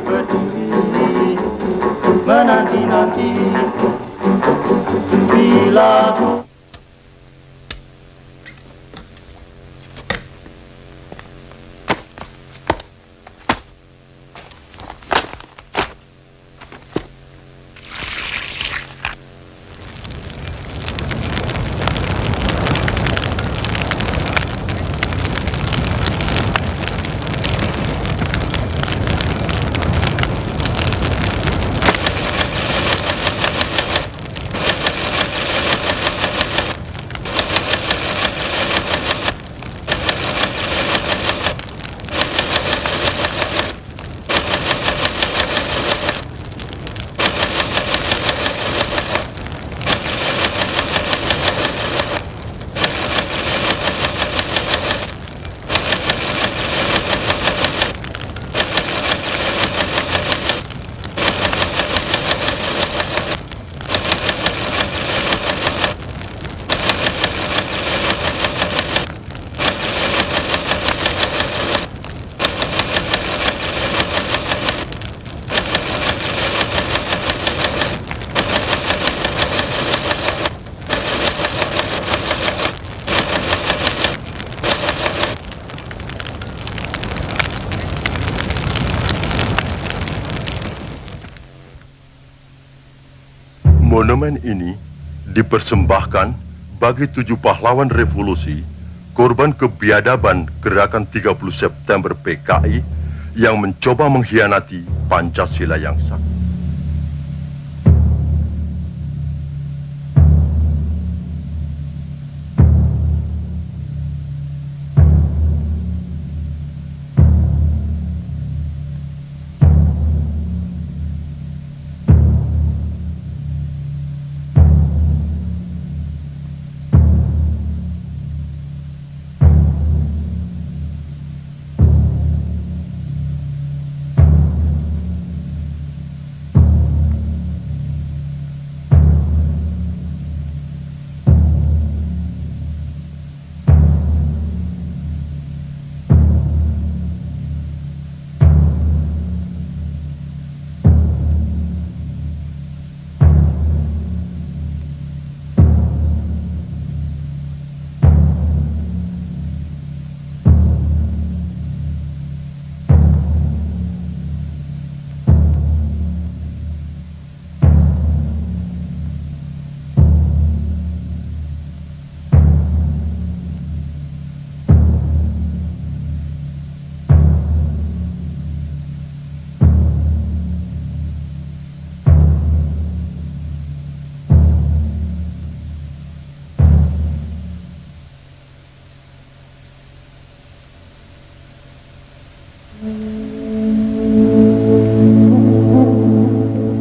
berdiri menanti-nanti bila ku. Monumen ini dipersembahkan bagi 7 pahlawan revolusi, korban kebiadaban gerakan 30 September PKI yang mencoba mengkhianati Pancasila yang satu.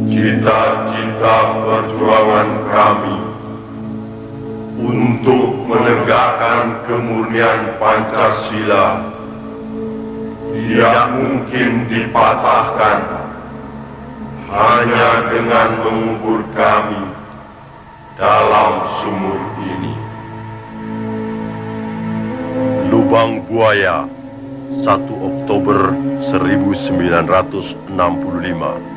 Cita-cita perjuangan kami untuk menegakkan kemurnian Pancasila tidak mungkin dipatahkan hanya dengan mengubur kami dalam sumur ini. Lubang Buaya, 1 Oktober 1965.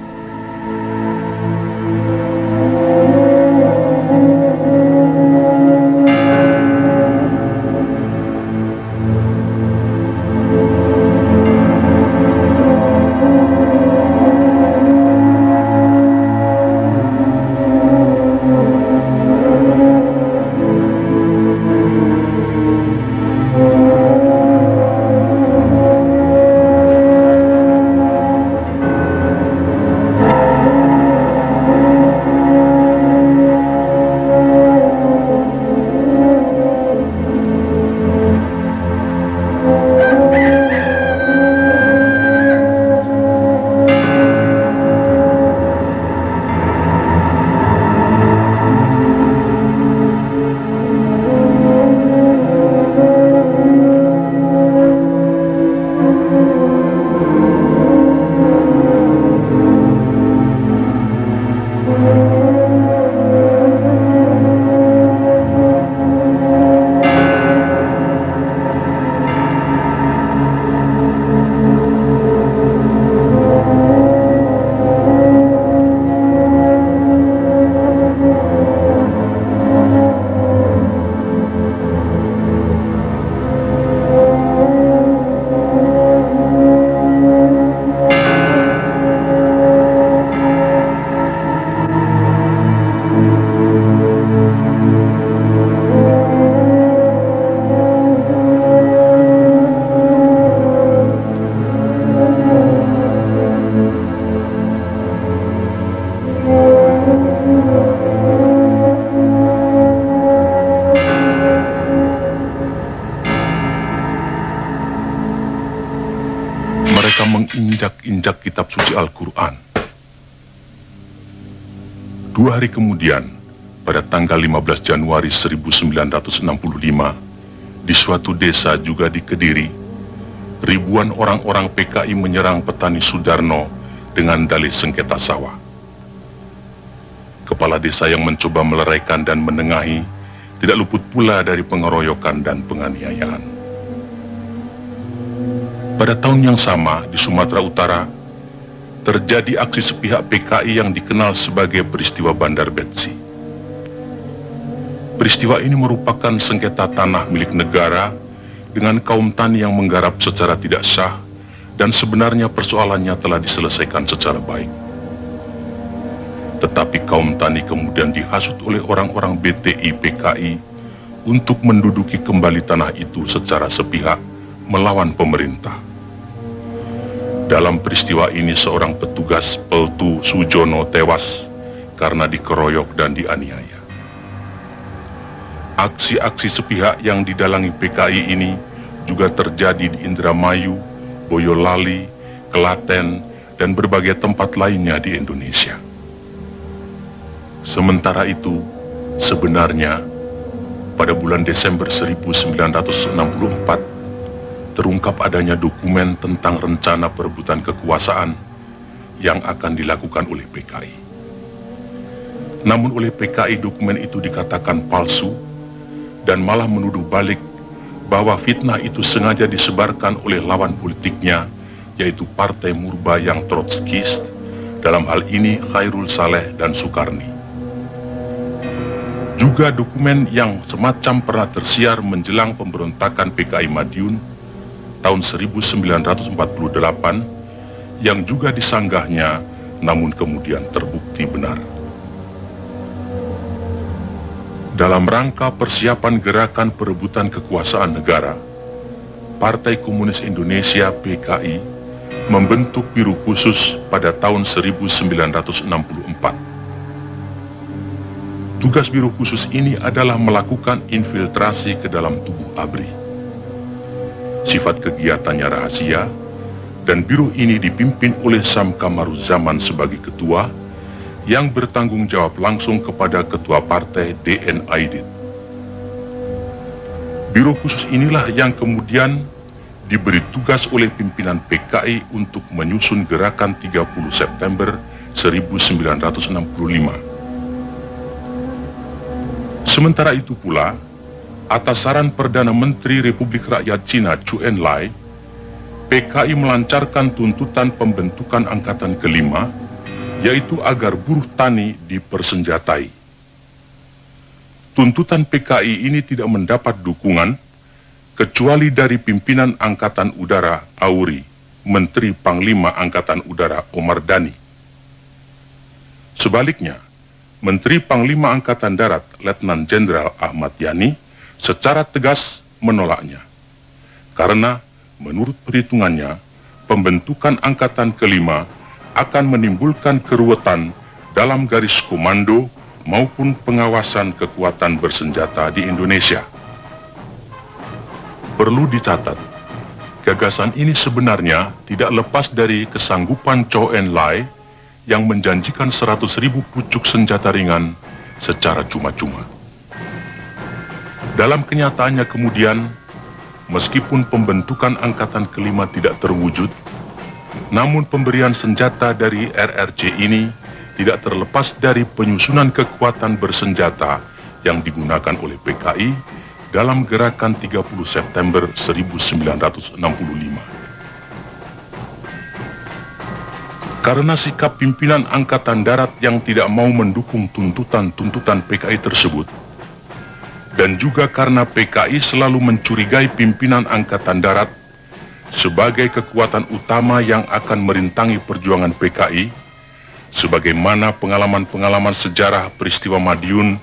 mereka menginjak-injak kitab suci Al-Quran. 2 hari kemudian, pada tanggal 15 Januari 1965, di suatu desa juga di Kediri, ribuan orang-orang PKI menyerang petani Sudarno dengan dalih sengketa sawah. Kepala desa yang mencoba meleraikan dan menengahi tidak luput pula dari pengeroyokan dan penganiayaan. Pada tahun yang sama di Sumatera Utara, terjadi aksi sepihak PKI yang dikenal sebagai peristiwa Bandar Betsi. Peristiwa ini merupakan sengketa tanah milik negara dengan kaum tani yang menggarap secara tidak sah, dan sebenarnya persoalannya telah diselesaikan secara baik. Tetapi kaum tani kemudian dihasut oleh orang-orang BTI PKI untuk menduduki kembali tanah itu secara sepihak melawan pemerintah. Dalam peristiwa ini seorang petugas Peltu Sujono tewas karena dikeroyok dan dianiaya. Aksi-aksi sepihak yang didalangi PKI ini juga terjadi di Indramayu, Boyolali, Klaten, dan berbagai tempat lainnya di Indonesia. Sementara itu, sebenarnya pada bulan Desember 1964 terungkap adanya dokumen tentang rencana perebutan kekuasaan yang akan dilakukan oleh PKI. Namun oleh PKI dokumen itu dikatakan palsu dan malah menuduh balik bahwa fitnah itu sengaja disebarkan oleh lawan politiknya, yaitu Partai Murba yang Trotskist, dalam hal ini Khairul Saleh dan Sukarni. Juga dokumen yang semacam pernah tersiar menjelang pemberontakan PKI Madiun tahun 1948 yang juga disanggahnya namun kemudian terbukti benar. Dalam rangka persiapan gerakan perebutan kekuasaan negara, Partai Komunis Indonesia PKI membentuk Biro Khusus pada tahun 1964. Tugas Biro Khusus ini adalah melakukan infiltrasi ke dalam tubuh ABRI. Sifat kegiatannya rahasia, dan biro ini dipimpin oleh Sam Kamaruzaman sebagai ketua, yang bertanggung jawab langsung kepada ketua partai DN Aidit. Biro khusus inilah yang kemudian diberi tugas oleh pimpinan PKI untuk menyusun gerakan 30 September 1965. Sementara itu pula, atas saran Perdana Menteri Republik Rakyat Cina Zhou Enlai, PKI melancarkan tuntutan pembentukan angkatan kelima, yaitu agar buruh tani dipersenjatai. Tuntutan PKI ini tidak mendapat dukungan kecuali dari pimpinan Angkatan Udara Auri, Menteri Panglima Angkatan Udara Omar Dhani. Sebaliknya, Menteri Panglima Angkatan Darat Letnan Jenderal Ahmad Yani secara tegas menolaknya. Karena menurut perhitungannya, pembentukan angkatan kelima akan menimbulkan keruwetan dalam garis komando maupun pengawasan kekuatan bersenjata di Indonesia. Perlu dicatat, gagasan ini sebenarnya tidak lepas dari kesanggupan Zhou Enlai yang menjanjikan 100.000 pucuk senjata ringan secara cuma-cuma. Dalam kenyataannya kemudian, meskipun pembentukan angkatan kelima tidak terwujud, namun pemberian senjata dari RRC ini tidak terlepas dari penyusunan kekuatan bersenjata yang digunakan oleh PKI dalam gerakan 30 September 1965. Karena sikap pimpinan Angkatan Darat yang tidak mau mendukung tuntutan-tuntutan PKI tersebut, dan juga karena PKI selalu mencurigai pimpinan Angkatan Darat sebagai kekuatan utama yang akan merintangi perjuangan PKI, sebagaimana pengalaman-pengalaman sejarah peristiwa Madiun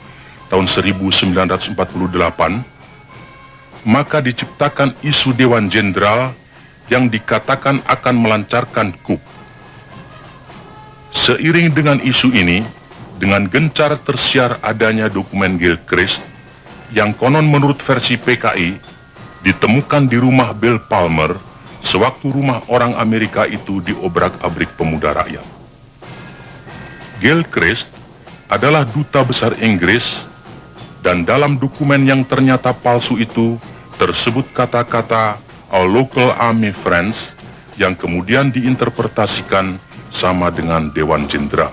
tahun 1948, maka diciptakan isu Dewan Jenderal yang dikatakan akan melancarkan coup. Seiring dengan isu ini, dengan gencar tersiar adanya dokumen Gilchrist yang konon menurut versi PKI ditemukan di rumah Bill Palmer, sewaktu rumah orang Amerika itu diobrak-abrik pemuda rakyat. Gilchrist adalah duta besar Inggris, dan dalam dokumen yang ternyata palsu itu tersebut kata-kata "Our local army friends" yang kemudian diinterpretasikan sama dengan Dewan Jenderal.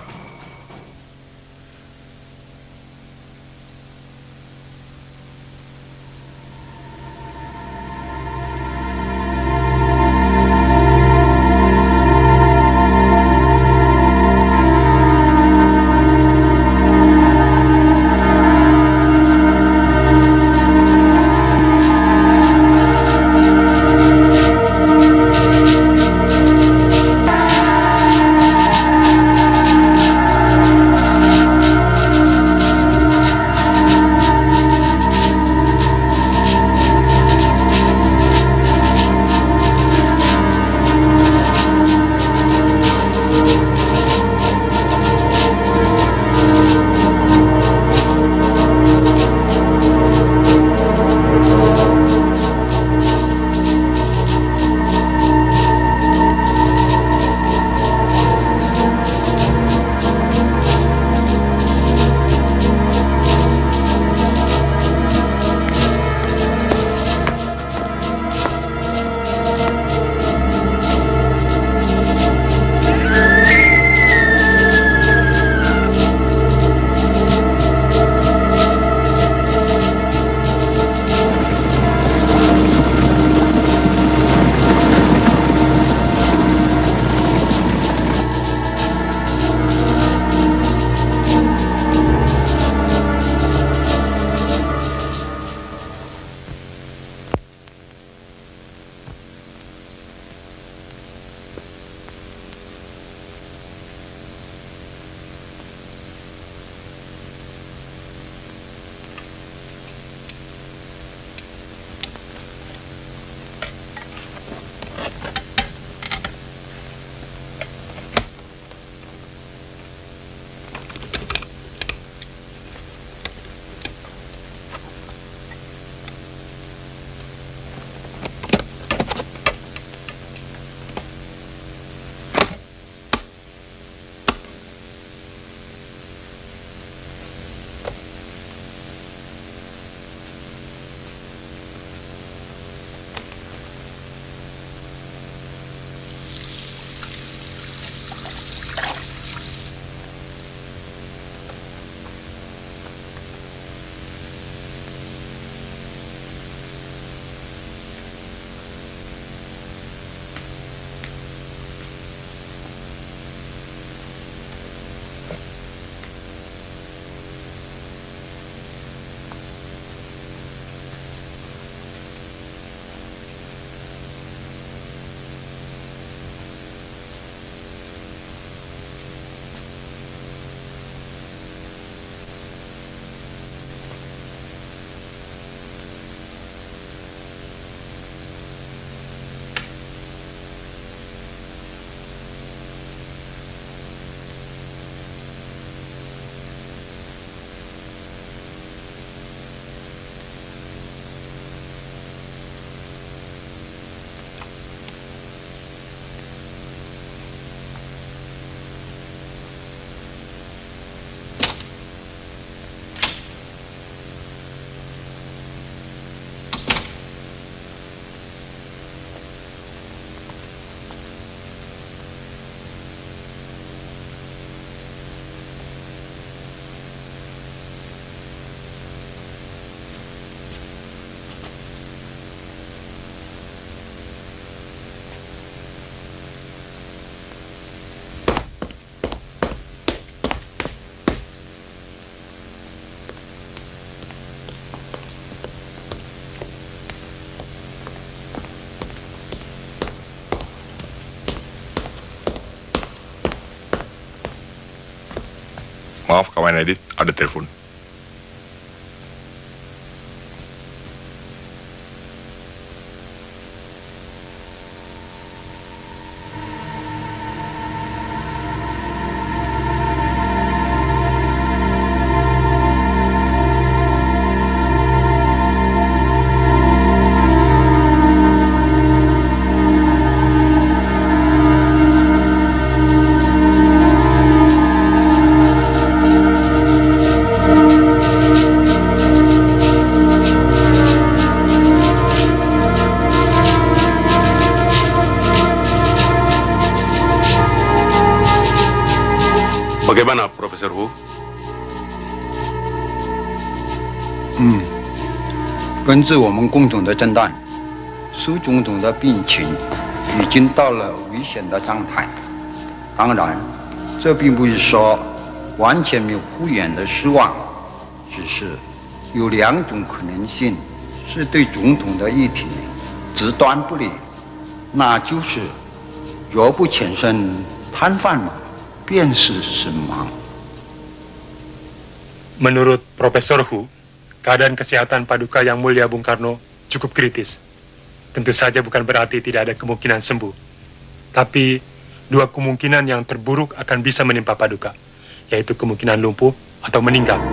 Maaf kawan edit, ada telepon. Bagaimana, Profesor Hu? 根据我们共同的诊断，苏总统的病情已经到了危险的状态。当然，这并不是说完全没有复原的希望，只是有2种可能性是对总统的议题极端不利，那就是若不全身瘫痪嘛，便是死亡。Menurut Profesor Hu, keadaan kesehatan Paduka Yang Mulia Bung Karno cukup kritis. Tentu saja bukan berarti tidak ada kemungkinan sembuh. Tapi 2 kemungkinan yang terburuk akan bisa menimpa Paduka, yaitu kemungkinan lumpuh atau meninggal.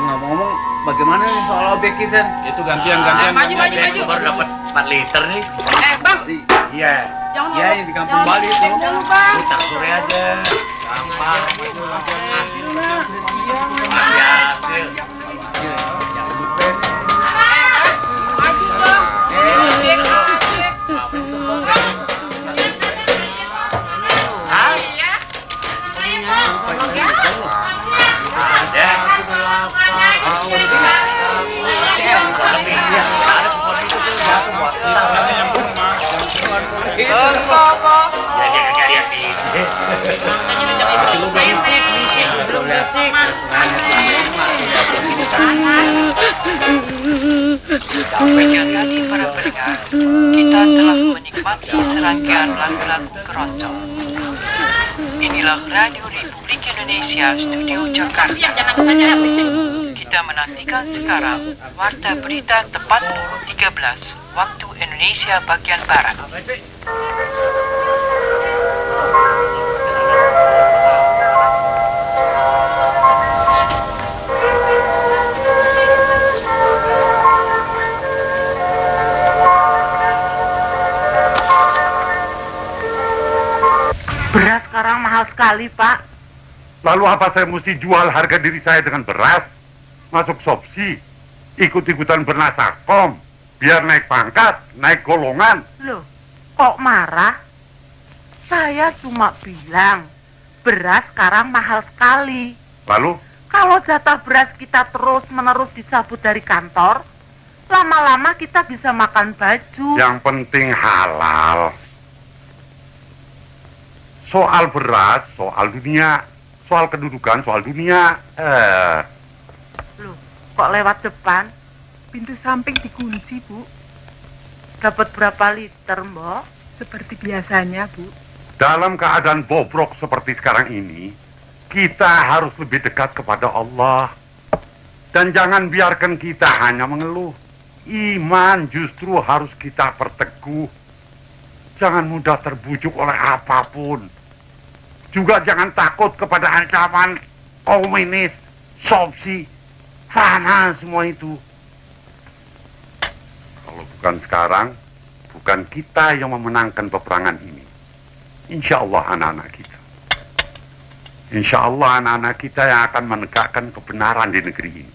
Ngomong-ngomong, bagaimana nih soal objek kita? Itu gantian-gantian. Maju. Baru dapat 4 liter nih. Bang. Iya. Jangan Iya, yang di kampung Bali itu. Jangan lupa. Putar sore aja. Gampang. Masih hasil. Jangan lupa. Maju dong. Baiklah tadi para pendengar, kita telah menikmati serangkaian lagu-lagu keroncong. Inilah Radio Republik Indonesia Studio Jakarta. Kita menantikan sekarang Warta Berita tepat pukul 13 waktu Indonesia bagian Barat. Beras sekarang mahal sekali, Pak. Lalu apa saya mesti jual harga diri saya dengan beras? Masuk Sopsi, ikut-ikutan bernasakom, biar naik pangkat, naik golongan. Loh, kok marah? Saya cuma bilang, beras sekarang mahal sekali. Lalu? Kalau jatah beras kita terus-menerus dicabut dari kantor, lama-lama kita bisa makan baju. Yang penting halal. Soal beras, soal dunia. Soal kedudukan, soal dunia. Loh, kok lewat depan? Pintu samping dikunci, Bu. Dapat berapa liter, Mbok? Seperti biasanya, Bu. Dalam keadaan bobrok seperti sekarang ini, kita harus lebih dekat kepada Allah. Dan jangan biarkan kita hanya mengeluh. Iman justru harus kita perteguh. Jangan mudah terbujuk oleh apapun. Juga jangan takut kepada ancaman komunis, Sopsi, fana semua itu. Kalau bukan sekarang, bukan kita yang memenangkan peperangan ini. Insya Allah anak-anak kita. Insya Allah anak-anak kita yang akan menegakkan kebenaran di negeri ini.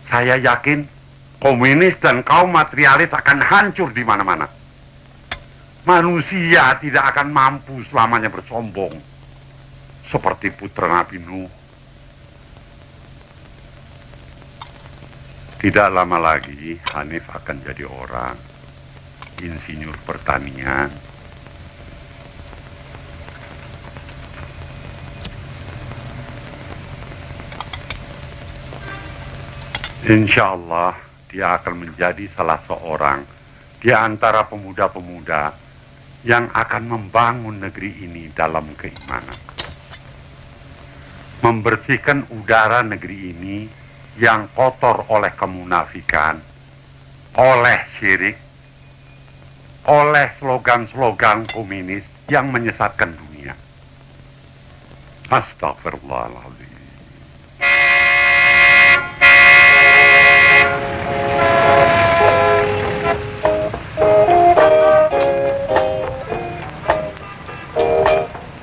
Saya yakin komunis dan kaum materialis akan hancur di mana-mana. Manusia tidak akan mampu selamanya bersombong seperti putra Nabi Nuh. Tidak lama lagi Hanif akan jadi orang insinyur pertanian. Insya Allah dia akan menjadi salah seorang di antara pemuda-pemuda yang akan membangun negeri ini dalam keimanan. Membersihkan udara negeri ini yang kotor oleh kemunafikan, oleh syirik, oleh slogan-slogan komunis yang menyesatkan dunia. Astagfirullahaladzim.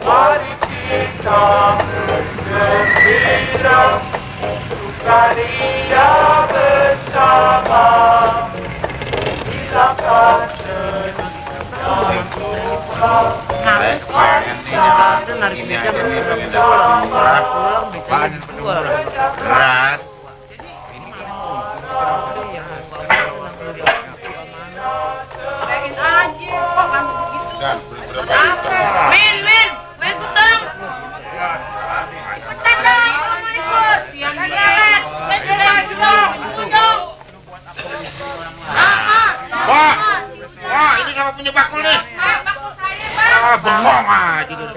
Mari kita bergembira, sukaria bersama, hilangkan sedih dan duka. Keras. Win, gue ikut dong. Cepetan dong, kalau mau ikut. Siang banget. Gue juga ikut dong. Wah, ini siapa punya bakul nih? Bakul saya, Bang. Bengong aja gitu.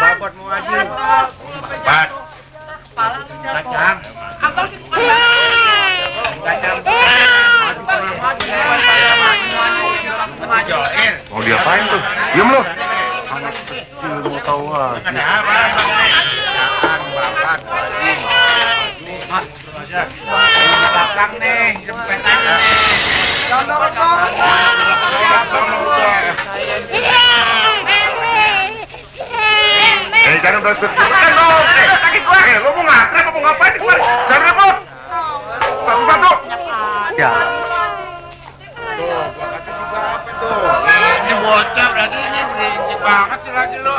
Babot mau aja. Bat. Kacang. Abang sih bukan Kacang. Mau diapain tuh? Diam lu. Anak kecil mau tahu aja. Belakang nih, jempet aja. Jangan berasuk. Dong. Sakit gua. Lu mau ngatrep apa mau ngapain di kemari? Jangan repot. Satu-satu. Ya. Tuh, gua kata juga apa tuh? Ini bocah berarti ini berisik banget sih lagi lu.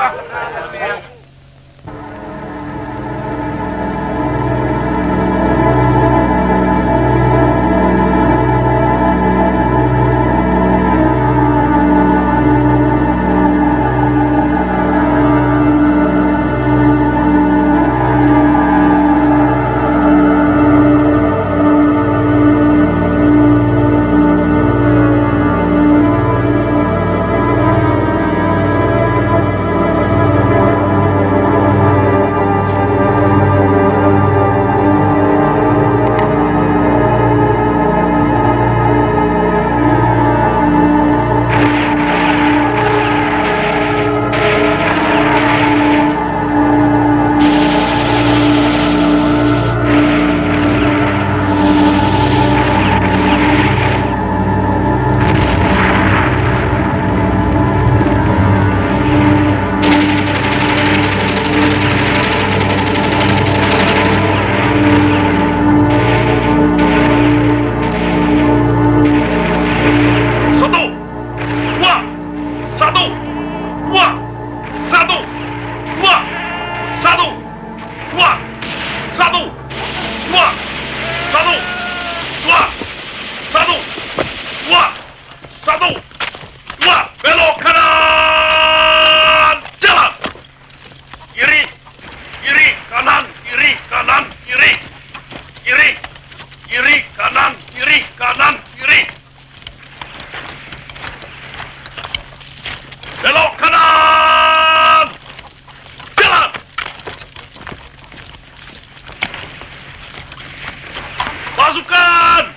Pasukan!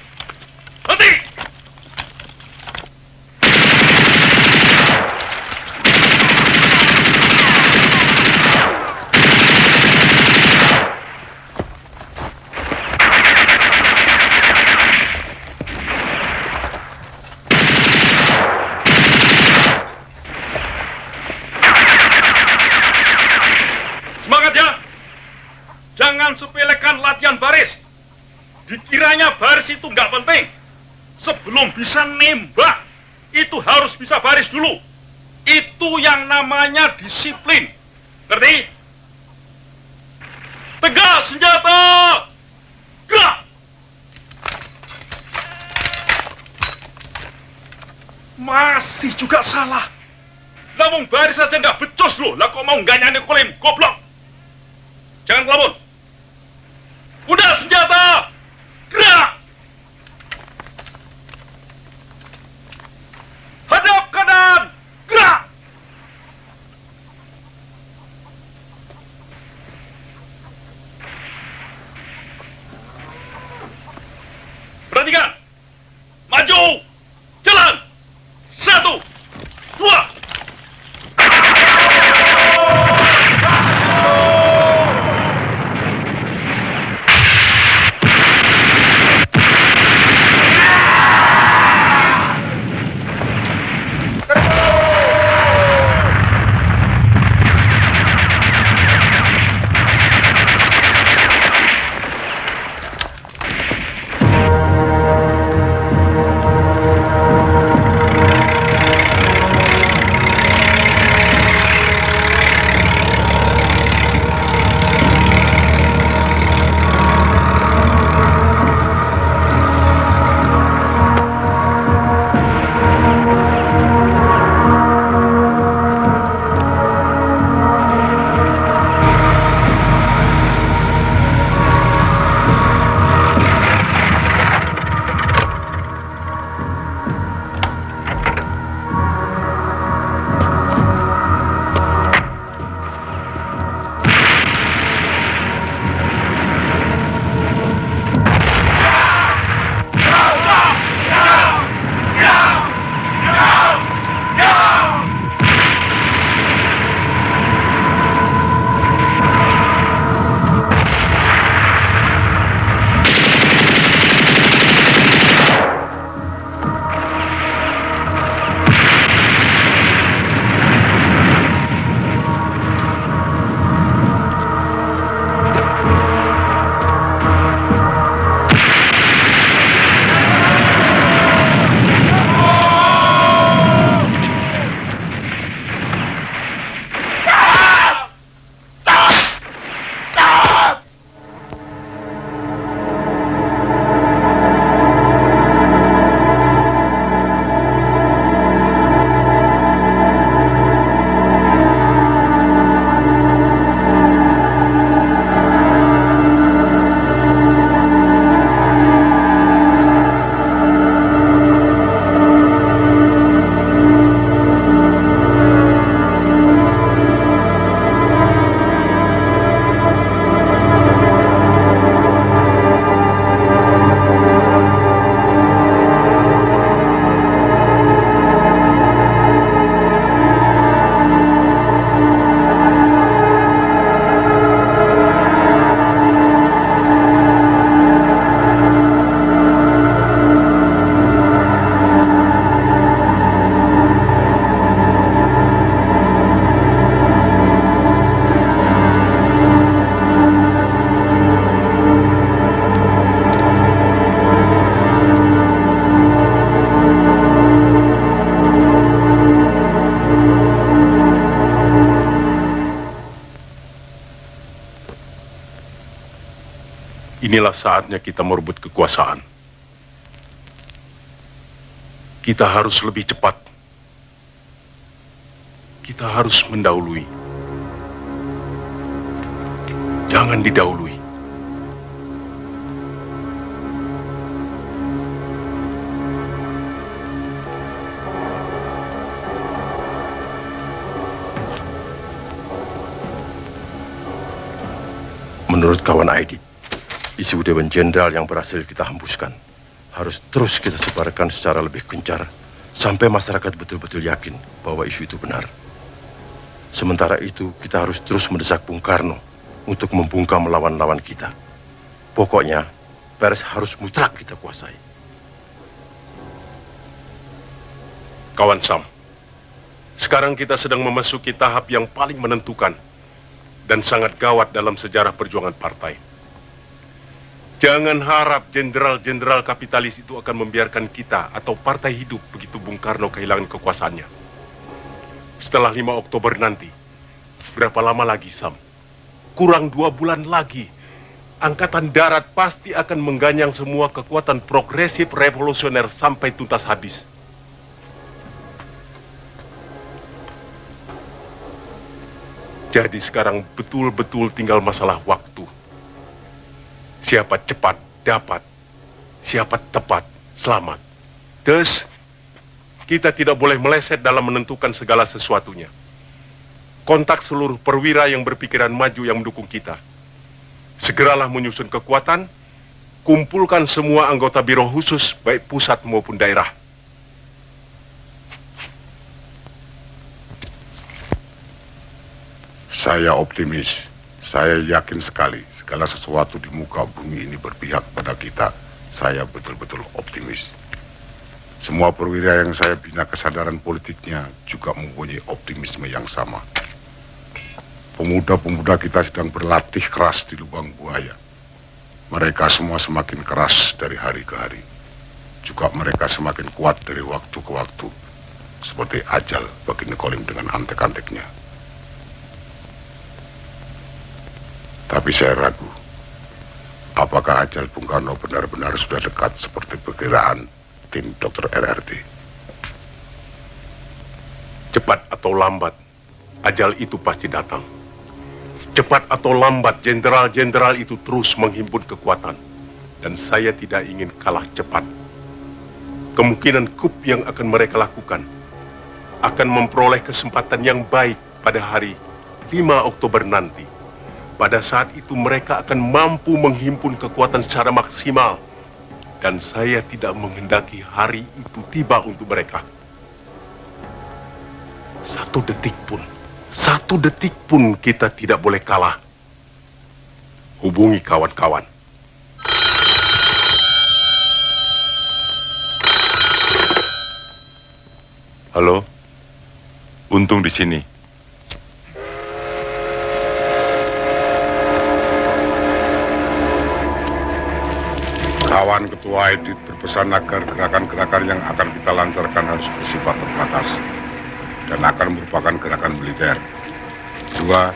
Henti! Semangat ya! Jangan sepelekan latihan baris. Dikiranya baris itu nggak penting. Sebelum bisa nembak, itu harus bisa baris dulu. Itu yang namanya disiplin. Ngerti? Tegak senjata! Gerak! Masih juga salah. Namun baris saja nggak becus loh. Lah kok mau nggak nyanyi kolim, goblok. Jangan ngelamun. Udah senjata! Gerak! Hadap kanan! Gerak! Perhatikan! Maju! Jalan! 1, 2. Inilah saatnya kita merebut kekuasaan. Kita harus lebih cepat. Kita harus mendahului. Jangan didahului. Menurut kawan Aidi, Isu Dewan Jenderal yang berhasil kita hembuskan harus terus kita sebarkan secara lebih gencar sampai masyarakat betul-betul yakin bahwa isu itu benar. Sementara itu, kita harus terus mendesak Bung Karno untuk membungkam lawan-lawan kita. Pokoknya, pers harus mutlak kita kuasai. Kawan Sam, sekarang kita sedang memasuki tahap yang paling menentukan dan sangat gawat dalam sejarah perjuangan partai. Jangan harap jenderal-jenderal kapitalis itu akan membiarkan kita atau partai hidup begitu Bung Karno kehilangan kekuasaannya. Setelah 5 Oktober nanti, berapa lama lagi, Sam? Kurang 2 bulan lagi. Angkatan Darat pasti akan mengganyang semua kekuatan progresif revolusioner sampai tuntas habis. Jadi sekarang betul-betul tinggal masalah waktu. Siapa cepat dapat, siapa tepat selamat. Terus, kita tidak boleh meleset dalam menentukan segala sesuatunya. Kontak seluruh perwira yang berpikiran maju yang mendukung kita. Segeralah menyusun kekuatan, kumpulkan semua anggota biro khusus, baik pusat maupun daerah. Saya optimis. Saya yakin sekali segala sesuatu di muka bumi ini berpihak pada kita. Saya betul-betul optimis. Semua perwira yang saya bina kesadaran politiknya juga mempunyai optimisme yang sama. Pemuda-pemuda kita sedang berlatih keras di lubang buaya. Mereka semua semakin keras dari hari ke hari. Juga mereka semakin kuat dari waktu ke waktu. Seperti ajal bagi Nekolim dengan antek-anteknya. Tapi saya ragu, apakah ajal Bung Karno benar-benar sudah dekat seperti perkiraan tim Dr. RRT? Cepat atau lambat, ajal itu pasti datang. Cepat atau lambat, jenderal-jenderal itu terus menghimpun kekuatan. Dan saya tidak ingin kalah cepat. Kemungkinan coup yang akan mereka lakukan akan memperoleh kesempatan yang baik pada hari 5 Oktober nanti. Pada saat itu mereka akan mampu menghimpun kekuatan secara maksimal. Dan saya tidak menghendaki hari itu tiba untuk mereka. Satu detik pun kita tidak boleh kalah. Hubungi kawan-kawan. Halo, Untung di sini. Kawan Ketua Edit berpesan agar gerakan-gerakan yang akan kita lancarkan harus bersifat terbatas dan akan merupakan gerakan militer. Kedua,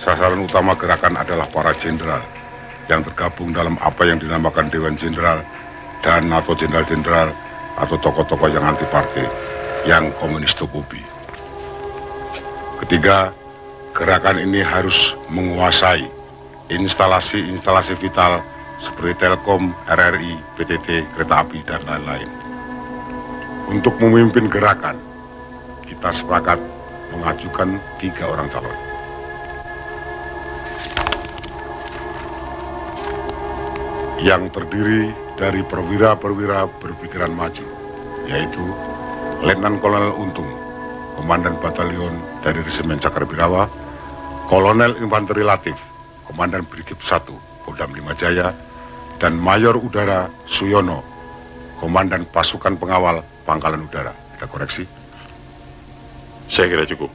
sasaran utama gerakan adalah para jenderal yang tergabung dalam apa yang dinamakan Dewan Jenderal dan atau jenderal-jenderal atau tokoh-tokoh yang anti partai, yang komunistofobi. Ketiga, gerakan ini harus menguasai instalasi-instalasi vital seperti Telkom, RRI, PTT, kereta api, dan lain-lain. Untuk memimpin gerakan, kita sepakat mengajukan 3 orang calon. Yang terdiri dari perwira-perwira berpikiran maju, yaitu Letnan Kolonel Untung, Komandan Batalion dari Resimen Cakrabirawa, Kolonel Infanteri Latif, Komandan Brigif 1, Kodam 5 Jaya, dan Mayor Udara Suyono, Komandan Pasukan Pengawal Pangkalan Udara. Ada koreksi? Saya kira cukup.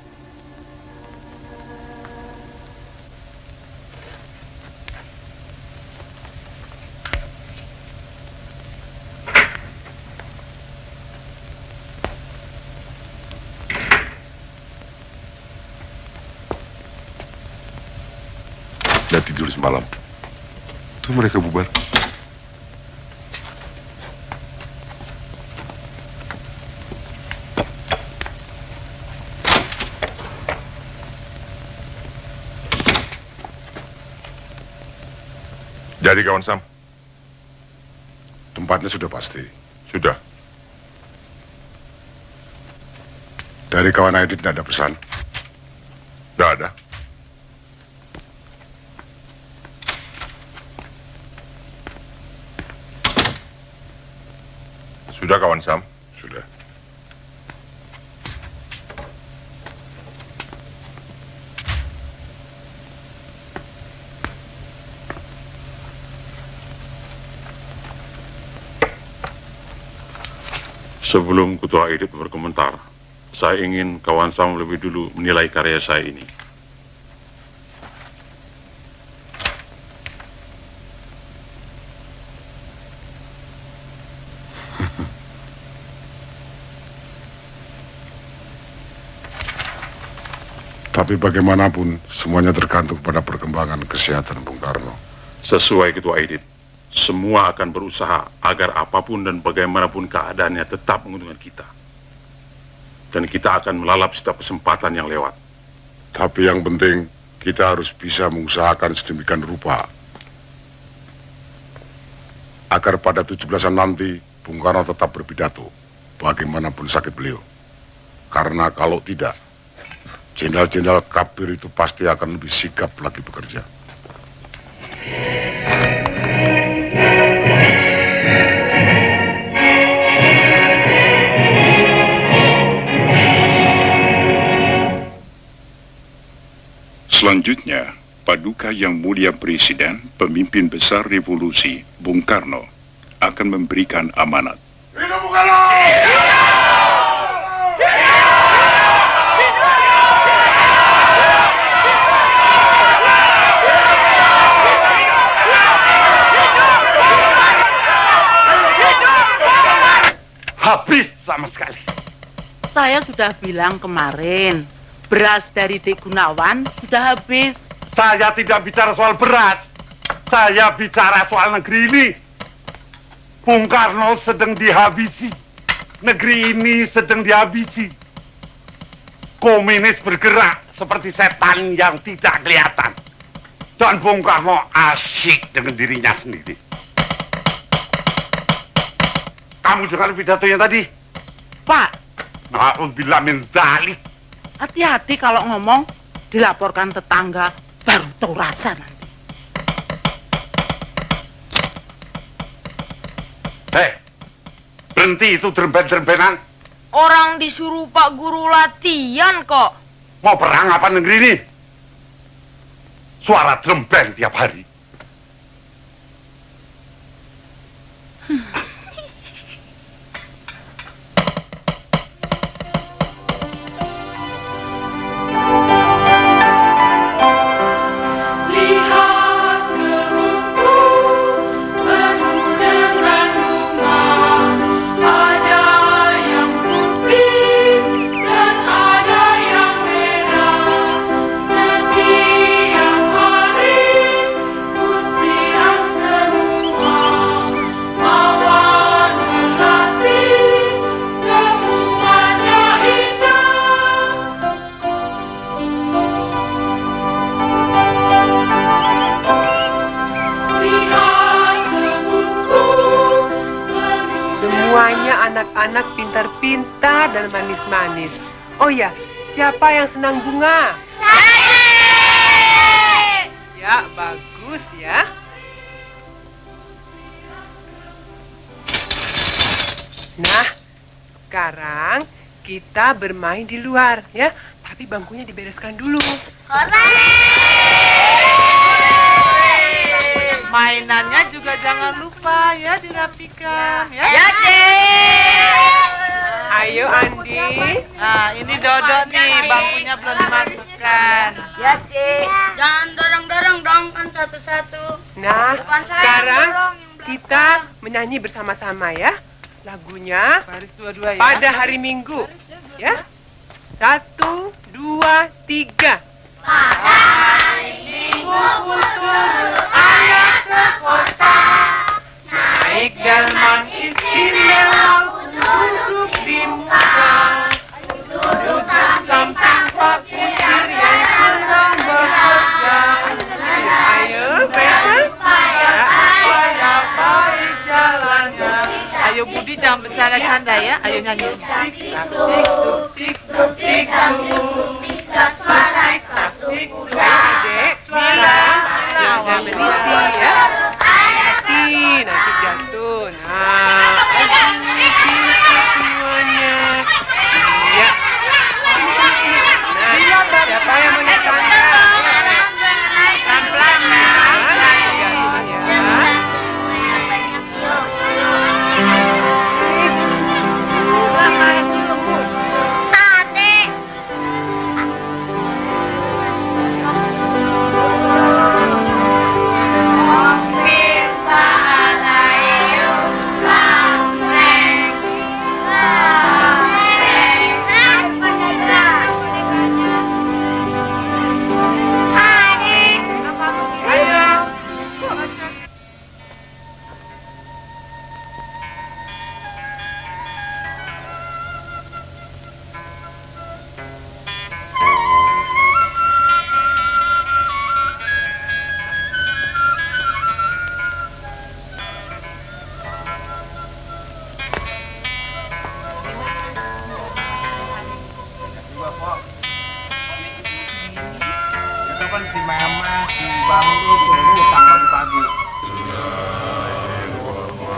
Sudah tidur semalam. Tuh mereka bubar. Jadi kawan Sam? Tempatnya sudah pasti. Sudah. Dari kawan Aidit tidak ada pesan? Tidak ada. Sudah kawan Sam? Sudah. Sebelum Ketua Edit berkomentar, saya ingin kawan Sam lebih dulu menilai karya saya ini. Tapi bagaimanapun, semuanya tergantung pada perkembangan kesehatan Bung Karno. Sesuai Ketua Edit, semua akan berusaha agar apapun dan bagaimanapun keadaannya tetap menguntungkan kita. Dan kita akan melalap setiap kesempatan yang lewat. Tapi yang penting, kita harus bisa mengusahakan sedemikian rupa agar pada 17-an nanti Bung Karno tetap berpidato bagaimanapun sakit beliau. Karena kalau tidak, jenderal-jenderal kafir itu pasti akan lebih sigap lagi bekerja. Selanjutnya, Paduka Yang Mulia Presiden, pemimpin besar revolusi, Bung Karno, akan memberikan amanat. Hidup Bung Karno! Habis sama sekali. Saya sudah bilang kemarin, beras dari Dek Gunawan sudah habis. Saya tidak bicara soal beras. Saya bicara soal negeri ini. Bung Karno sedang dihabisi. Negeri ini sedang dihabisi. Komunis bergerak seperti setan yang tidak kelihatan. Dan Bung Karno asyik dengan dirinya sendiri. Kamu dengar pidatonya tadi? Pak, Na'udzubillah min dzalik. hati-hati kalau ngomong, dilaporkan tetangga, baru tahu rasa nanti. Hei, berhenti itu dremben-drembenan. Orang disuruh Pak Guru latihan kok. Mau perang apa negeri ini? Suara dremben tiap hari. Anak-anak pintar-pintar dan manis-manis. Oh ya, siapa yang senang bunga? Saya! Ya, bagus ya. Nah, sekarang kita bermain di luar ya. Tapi bangkunya dibereskan dulu. Mainannya juga jangan lupa ya dirapikan ya. Ya, Dek. Ayo Andi. Nah, ini Dodo nih, bangkunya belum dimasukkan. Ya, Dek. Jangan dorong-dorong dong, kan satu-satu. Nah, Bukan saya sekarang yang dorong, yang kita menyanyi bersama-sama ya. Lagunya Baris dua-dua ya. pada hari Minggu. Ya. 1, 2, 3. Pada hari Minggu putus ayah ke kota. Naik delman istimewa duduk di muka. Duduk samping Pak Kusir yang sedang bekerja. Ayo betul. Supaya baik jalannya. Ayo Budi jangan bercanda-canda ya. Ayo nyanyi. Adik, jangan berhenti ya. Nanti jatuh. Nah,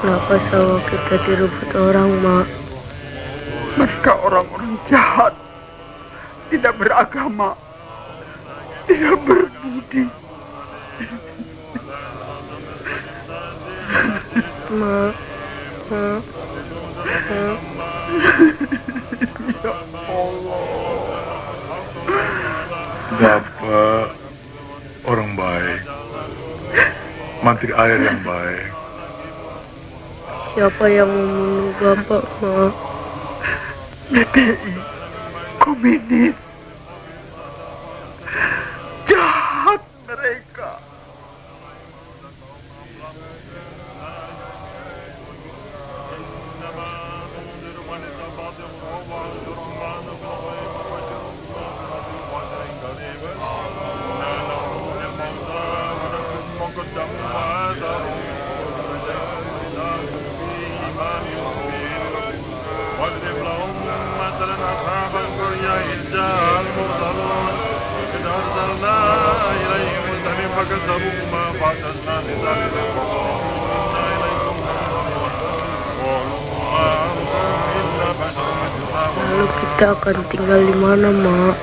Kenapa sawah kita direbut orang, Mak? Mereka orang-orang jahat, tidak beragama, tidak berbudi. Mak. Ya Allah. Bapak orang baik, mantri air yang baik. Siapa yang membunuh Bapak, Mak? PTI, komunis, jahat mereka. Lalu kita akan tinggal di mana, Mak?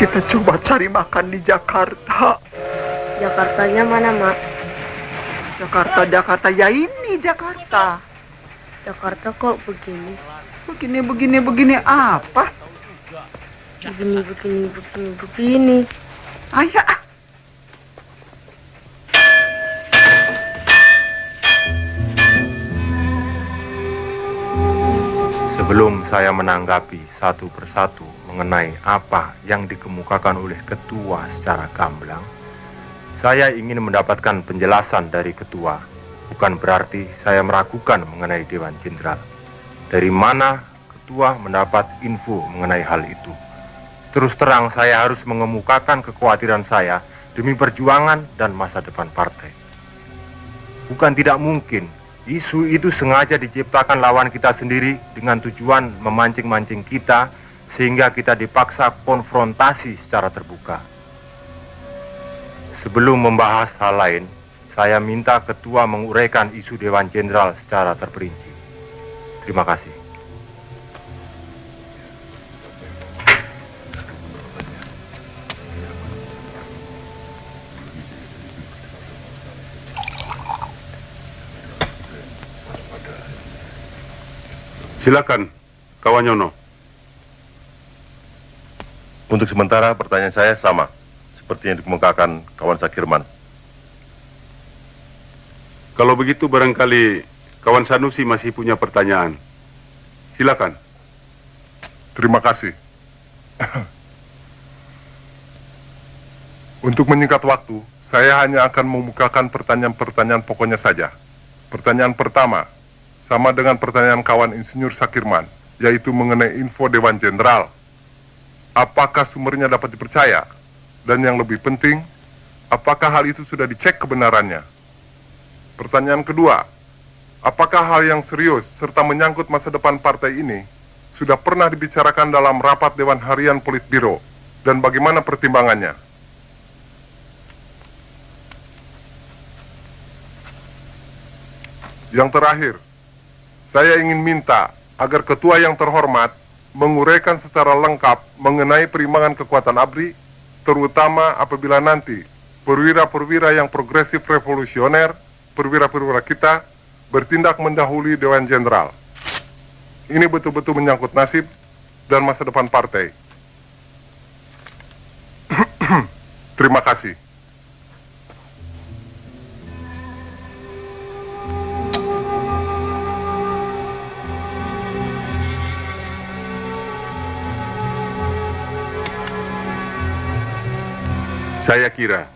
Kita coba cari makan di Jakarta. Jakartanya mana, Mak? Jakarta, ya ini Jakarta. Jakarta kok begini? Begini apa? Begini. Ayah. Sebelum saya menanggapi satu persatu mengenai apa yang dikemukakan oleh ketua secara gamblang, saya ingin mendapatkan penjelasan dari ketua. Bukan berarti saya meragukan mengenai Dewan Jenderal. Dari mana ketua mendapat info mengenai hal itu? Terus terang saya harus mengemukakan kekhawatiran saya demi perjuangan dan masa depan partai. Bukan tidak mungkin isu itu sengaja diciptakan lawan kita sendiri dengan tujuan memancing-mancing kita sehingga kita dipaksa konfrontasi secara terbuka. Sebelum membahas hal lain, saya minta ketua menguraikan isu Dewan Jenderal secara terperinci. Terima kasih. Silakan, kawan Yono. Untuk sementara pertanyaan saya sama, seperti yang dikemukakan kawan Sakirman. Kalau begitu barangkali kawan Sanusi masih punya pertanyaan. Silakan. Terima kasih. Untuk menyingkat waktu, saya hanya akan memukakan pertanyaan-pertanyaan pokoknya saja. Pertanyaan pertama, sama dengan pertanyaan kawan Insinyur Sakirman, yaitu mengenai info Dewan Jenderal. Apakah sumbernya dapat dipercaya? Dan yang lebih penting, apakah hal itu sudah dicek kebenarannya? Pertanyaan kedua, apakah hal yang serius serta menyangkut masa depan partai ini sudah pernah dibicarakan dalam rapat Dewan Harian Politbiro dan bagaimana pertimbangannya? Yang terakhir, saya ingin minta agar ketua yang terhormat menguraikan secara lengkap mengenai perimbangan kekuatan ABRI, terutama apabila nanti perwira-perwira yang progresif revolusioner, perwira-perwira kita, bertindak mendahului Dewan Jenderal. Ini betul-betul menyangkut nasib dan masa depan partai. Terima kasih. Saya kira,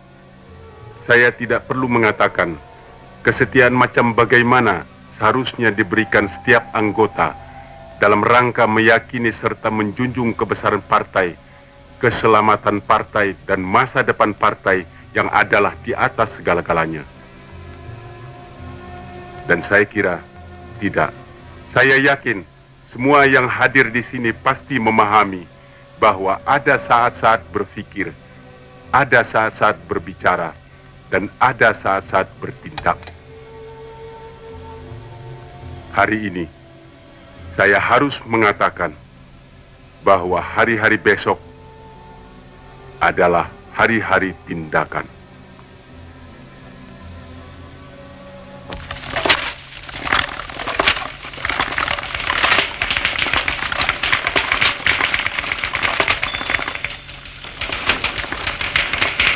saya tidak perlu mengatakan kesetiaan macam bagaimana seharusnya diberikan setiap anggota dalam rangka meyakini serta menjunjung kebesaran partai, keselamatan partai, dan masa depan partai yang adalah di atas segala-galanya. Dan saya kira, tidak. Saya yakin semua yang hadir di sini pasti memahami bahwa ada saat-saat berpikir ada saat-saat berbicara, dan ada saat-saat bertindak. Hari ini, saya harus mengatakan bahwa hari-hari besok adalah hari-hari tindakan.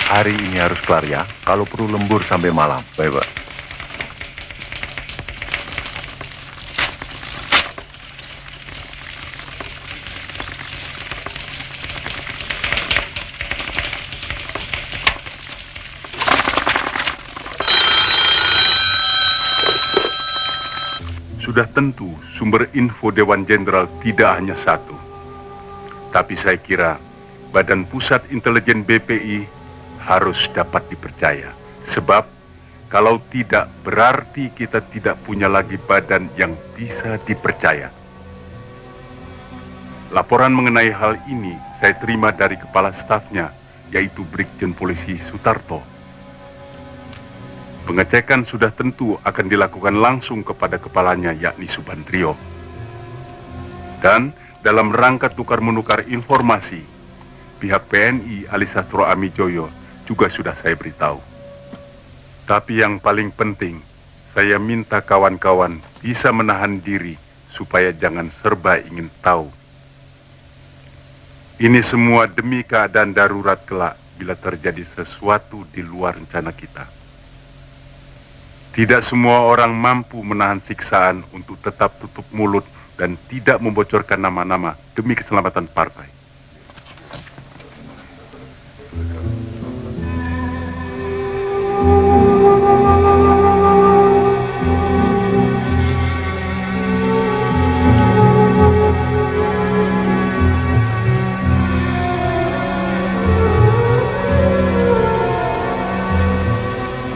Hari ini harus kelar ya, kalau perlu lembur sampai malam. Baik, Pak. Sudah tentu sumber info Dewan Jenderal tidak hanya satu. Tapi saya kira Badan Pusat Intelijen BPI harus dapat dipercaya. Sebab kalau tidak, berarti kita tidak punya lagi badan yang bisa dipercaya. Laporan mengenai hal ini saya terima dari kepala stafnya, yaitu Brigjen Polisi Sutarto. Pengecekan sudah tentu akan dilakukan langsung kepada kepalanya, yakni Subandrio. Dan dalam rangka tukar-menukar informasi, pihak PNI Alisastro Amijoyo juga sudah saya beritahu. Tapi yang paling penting, saya minta kawan-kawan bisa menahan diri supaya jangan serba ingin tahu. Ini semua demi keadaan darurat kelak bila terjadi sesuatu di luar rencana kita. Tidak semua orang mampu menahan siksaan untuk tetap tutup mulut dan tidak membocorkan nama-nama demi keselamatan partai.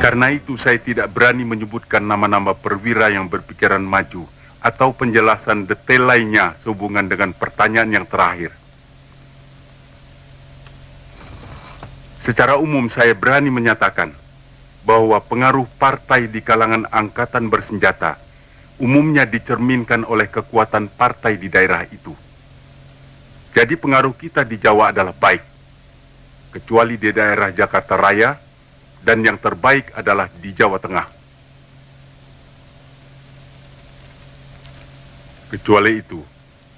Karena itu saya tidak berani menyebutkan nama-nama perwira yang berpikiran maju atau penjelasan detail lainnya sehubungan dengan pertanyaan yang terakhir. Secara umum saya berani menyatakan bahwa pengaruh partai di kalangan angkatan bersenjata umumnya dicerminkan oleh kekuatan partai di daerah itu. Jadi pengaruh kita di Jawa adalah baik, kecuali di daerah Jakarta Raya, dan yang terbaik adalah di Jawa Tengah. Kecuali itu,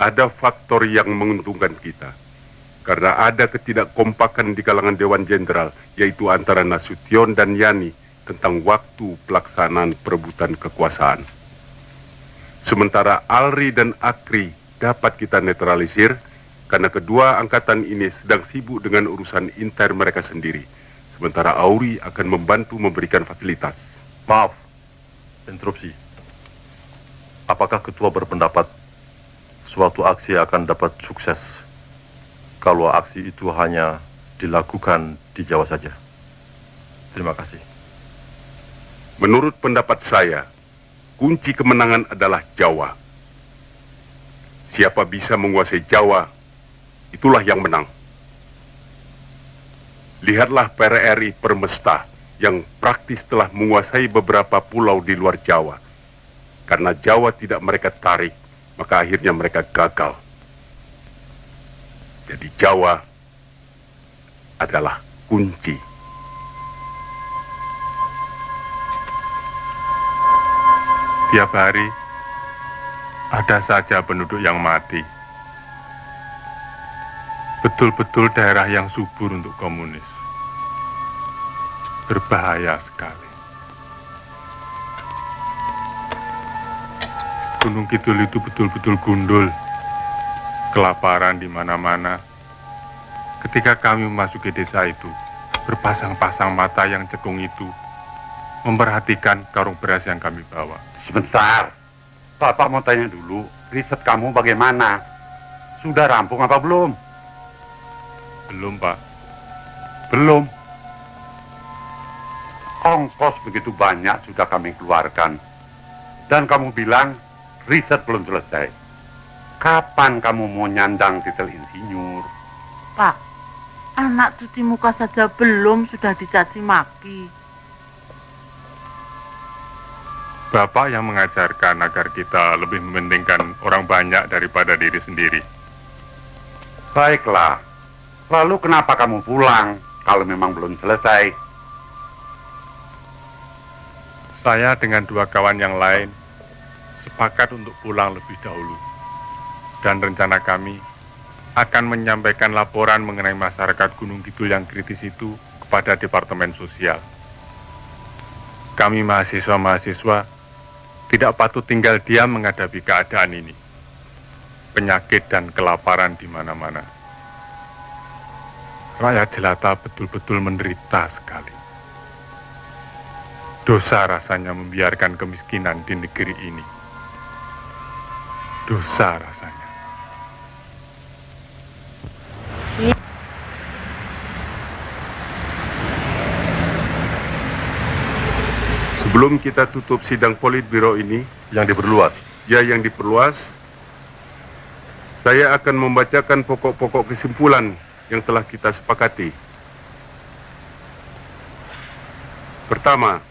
ada faktor yang menguntungkan kita. Karena ada ketidakkompakan di kalangan Dewan Jenderal, yaitu antara Nasution dan Yani tentang waktu pelaksanaan perebutan kekuasaan. Sementara Alri dan Akri dapat kita netralisir, karena kedua angkatan ini sedang sibuk dengan urusan intern mereka sendiri. Sementara Auri akan membantu memberikan fasilitas. Maaf, interupsi. Apakah ketua berpendapat suatu aksi akan dapat sukses kalau aksi itu hanya dilakukan di Jawa saja? Terima kasih. Menurut pendapat saya, kunci kemenangan adalah Jawa. Siapa bisa menguasai Jawa, itulah yang menang. Lihatlah PRRI Permesta yang praktis telah menguasai beberapa pulau di luar Jawa. Karena Jawa tidak mereka tarik, maka akhirnya mereka gagal. Jadi Jawa adalah kunci. Tiap hari ada saja penduduk yang mati. Betul-betul daerah yang subur untuk komunis. Berbahaya sekali. Gunung Kidul itu betul-betul gundul. Kelaparan di mana-mana. Ketika kami memasuki desa itu, berpasang-pasang mata yang cekung itu memperhatikan karung beras yang kami bawa. Sebentar, Bapak mau tanya dulu, riset kamu bagaimana? Sudah rampung apa belum? Belum, Pak. Belum. Ongkos begitu banyak sudah kami keluarkan. Dan kamu bilang riset belum selesai. Kapan kamu mau nyandang titel insinyur? Pak, Anak cuci muka saja belum sudah dicaci maki. Bapak yang mengajarkan agar kita lebih mementingkan orang banyak daripada diri sendiri. Baiklah, lalu kenapa kamu pulang kalau memang belum selesai? Saya dengan 2 kawan yang lain sepakat untuk pulang lebih dahulu. Dan rencana kami akan menyampaikan laporan mengenai masyarakat Gunung Kidul yang kritis itu kepada Departemen Sosial. Kami mahasiswa-mahasiswa tidak patut tinggal diam menghadapi keadaan ini. Penyakit dan kelaparan di mana-mana. Rakyat jelata betul-betul menderita sekali. Dosa rasanya membiarkan kemiskinan di negeri ini. Dosa rasanya. Sebelum kita tutup sidang Politbiro ini, yang diperluas. Ya, yang diperluas, saya akan membacakan pokok-pokok kesimpulan yang telah kita sepakati. Pertama,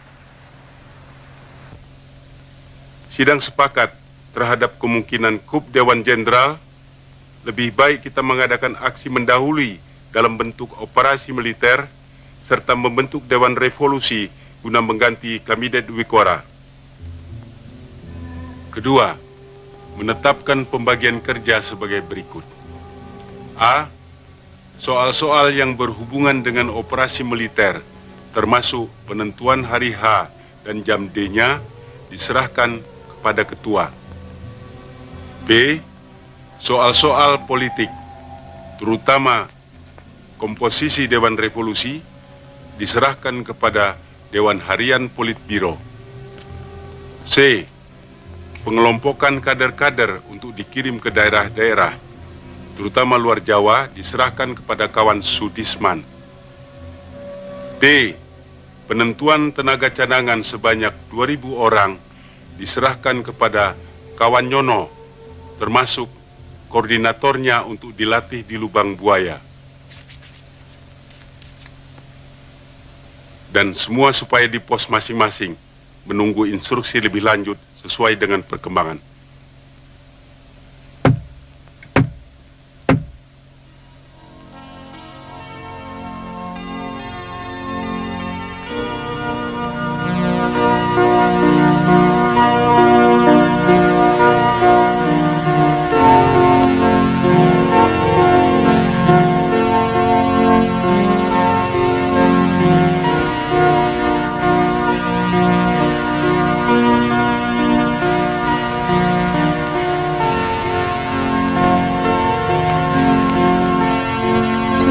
sidang sepakat terhadap kemungkinan KUP Dewan Jenderal lebih baik kita mengadakan aksi mendahului dalam bentuk operasi militer serta membentuk Dewan Revolusi guna mengganti Kabinet Wikora. Kedua, menetapkan pembagian kerja sebagai berikut. A. Soal-soal yang berhubungan dengan operasi militer, termasuk penentuan hari H dan jam D-nya, diserahkan kepada ketua. B. Soal-soal politik, terutama komposisi Dewan Revolusi, diserahkan kepada Dewan Harian Politbiro. C. Pengelompokan kader-kader untuk dikirim ke daerah-daerah, terutama luar Jawa, diserahkan kepada kawan Sudisman. D. Penentuan tenaga cadangan sebanyak 2.000 orang diserahkan kepada kawan Nyono, termasuk koordinatornya untuk dilatih di Lubang Buaya. Dan semua supaya di pos masing-masing menunggu instruksi lebih lanjut sesuai dengan perkembangan.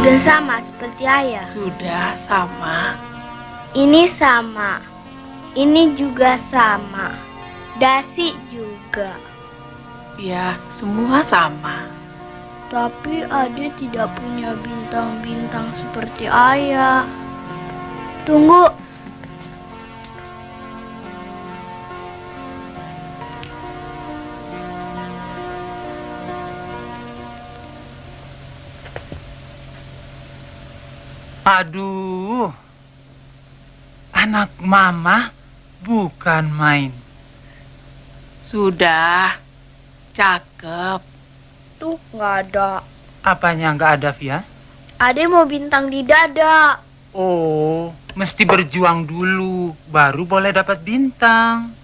Sudah sama seperti ayah. Sudah sama. Ini sama. Ini juga sama. Dasi juga. Ya, semua sama. Tapi Ade tidak punya bintang-bintang seperti ayah. Tunggu. Aduh, anak mama bukan main. Sudah, cakep. Tuh, nggak ada. Apanya nggak ada, Via? Ade mau bintang di dada. Oh, mesti berjuang dulu, baru boleh dapat bintang.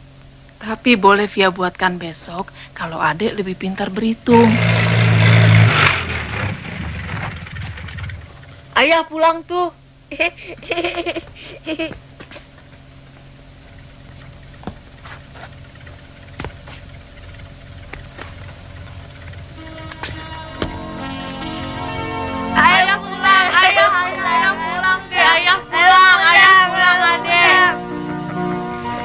Tapi boleh Via buatkan besok kalau adik lebih pintar berhitung. Ayah pulang tuh. Ayah pulang, ayah pulang deh, ayah pulang adek.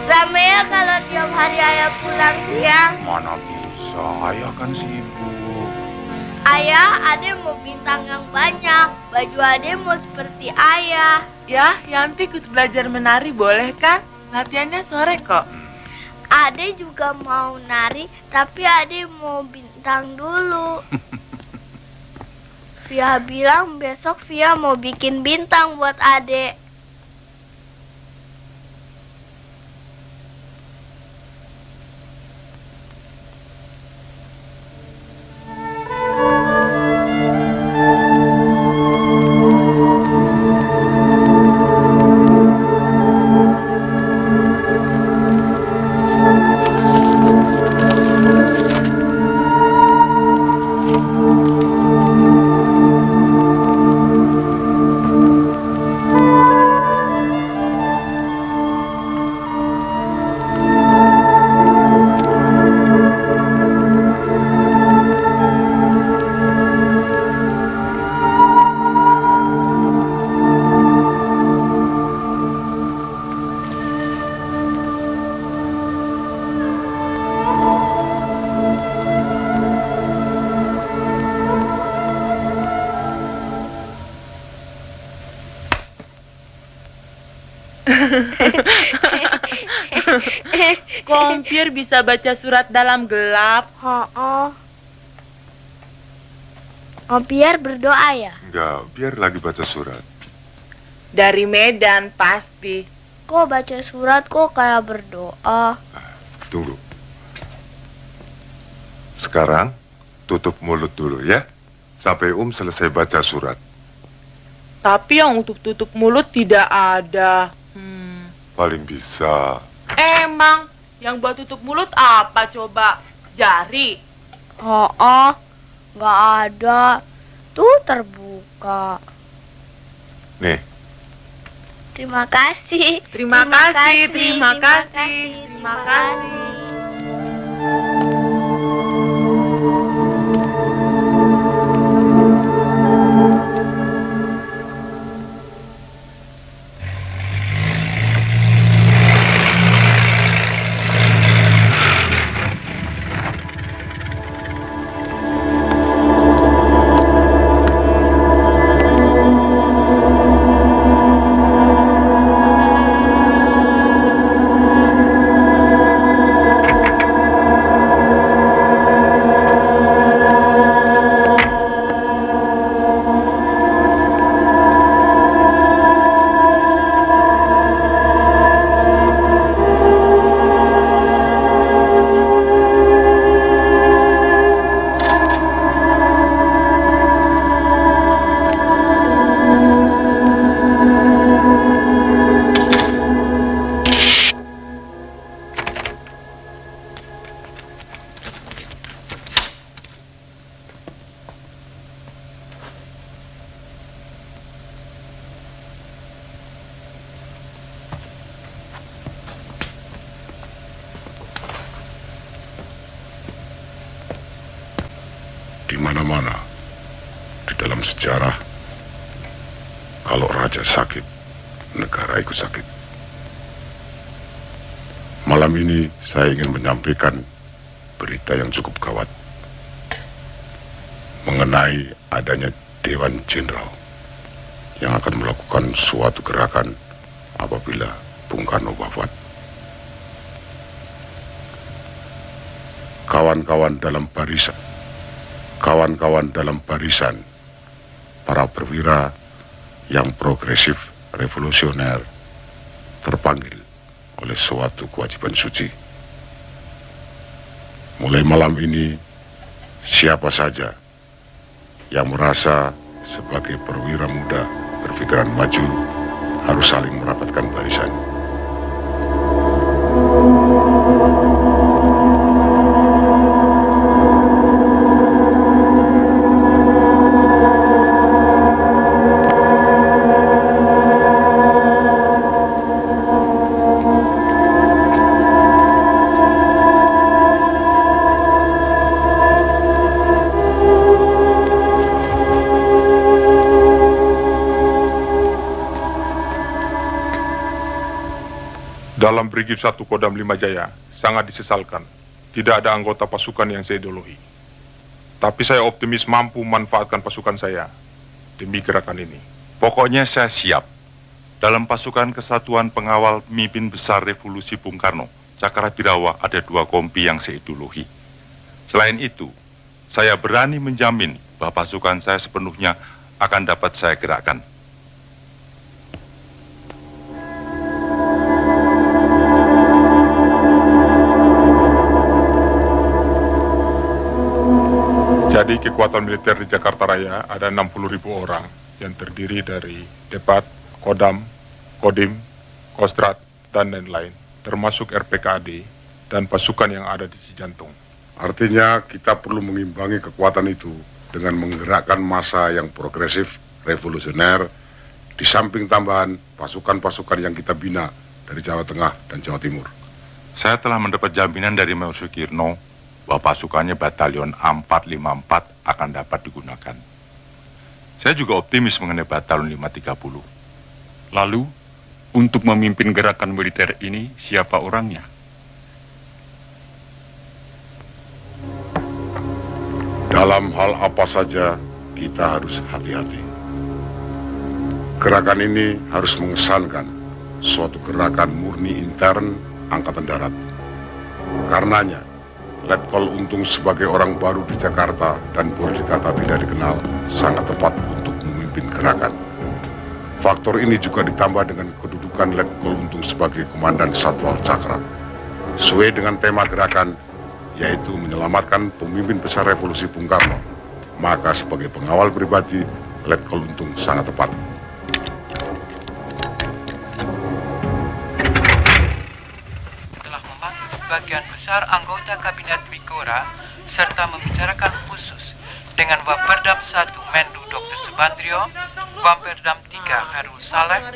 Lama ya kalau tiap hari ayah pulang siang. Mana bisa, ayah kan sibuk. Ayah, adek mau bintang yang banyak. Baju adek mau seperti ayah. Ya, Yanti ikut belajar menari boleh kan? Latihannya sore kok. Adek juga mau nari, tapi adek mau bintang dulu. Via bilang besok Via mau bikin bintang buat adek. Kompir bisa baca surat dalam gelap. Biar berdoa ya? Enggak, biar lagi baca surat. Dari Medan pasti. Kok baca surat kok kayak berdoa? Tunggu. Sekarang tutup mulut dulu ya, sampai selesai baca surat. Tapi yang untuk tutup mulut tidak ada. Paling bisa. Emang yang buat tutup mulut apa coba? Jari? Nggak ada. Tuh terbuka. Nih. Terima kasih. Terima kasih. Terima kasih. Di mana-mana di dalam sejarah, kalau raja sakit, negara ikut sakit. Malam ini saya ingin menyampaikan berita yang cukup gawat mengenai adanya Dewan Jenderal yang akan melakukan suatu gerakan apabila Bung Karno wafat. Kawan-kawan dalam barisan para perwira yang progresif revolusioner terpanggil oleh suatu kewajiban suci. Mulai malam ini, siapa saja yang merasa sebagai perwira muda berpikiran maju harus saling merapatkan barisan. Dalam Brigif 1 Kodam 5 Jaya, sangat disesalkan, tidak ada anggota pasukan yang saya idolahi. Tapi saya optimis mampu memanfaatkan pasukan saya demi gerakan ini. Pokoknya saya siap. Dalam pasukan Kesatuan Pengawal Pemimpin Besar Revolusi Bung Karno, Cakrabirawa ada 2 kompi yang saya idolahi. Selain itu, saya berani menjamin bahwa pasukan saya sepenuhnya akan dapat saya gerakkan. Jadi kekuatan militer di Jakarta Raya ada 60.000 orang yang terdiri dari Depat, Kodam, Kodim, Kostrat, dan lain-lain, termasuk RPKAD dan pasukan yang ada di Cijantung. Artinya kita perlu mengimbangi kekuatan itu dengan menggerakkan massa yang progresif, revolusioner, di samping tambahan pasukan-pasukan yang kita bina dari Jawa Tengah dan Jawa Timur. Saya telah mendapat jaminan dari Meo Sukirno bahwa pasukannya Batalion A454 akan dapat digunakan. Saya juga optimis mengenai Batalion 530. Lalu, untuk memimpin gerakan militer ini, siapa orangnya? Dalam hal apa saja, kita harus hati-hati. Gerakan ini harus mengesankan suatu gerakan murni intern Angkatan Darat. Karenanya, Letkol Untung sebagai orang baru di Jakarta dan boleh dikata tidak dikenal, sangat tepat untuk memimpin gerakan. Faktor ini juga ditambah dengan kedudukan Letkol Untung sebagai Komandan Satwal Cakra. Sesuai dengan tema gerakan, yaitu menyelamatkan pemimpin besar revolusi Bung Karno, maka sebagai pengawal pribadi, Letkol Untung sangat tepat. Sebagian besar anggota Kabinet Wikora serta membicarakan khusus dengan Waperdam 1 Menlu Dr. Subandrio, Waperdam 3 Harul Saleh,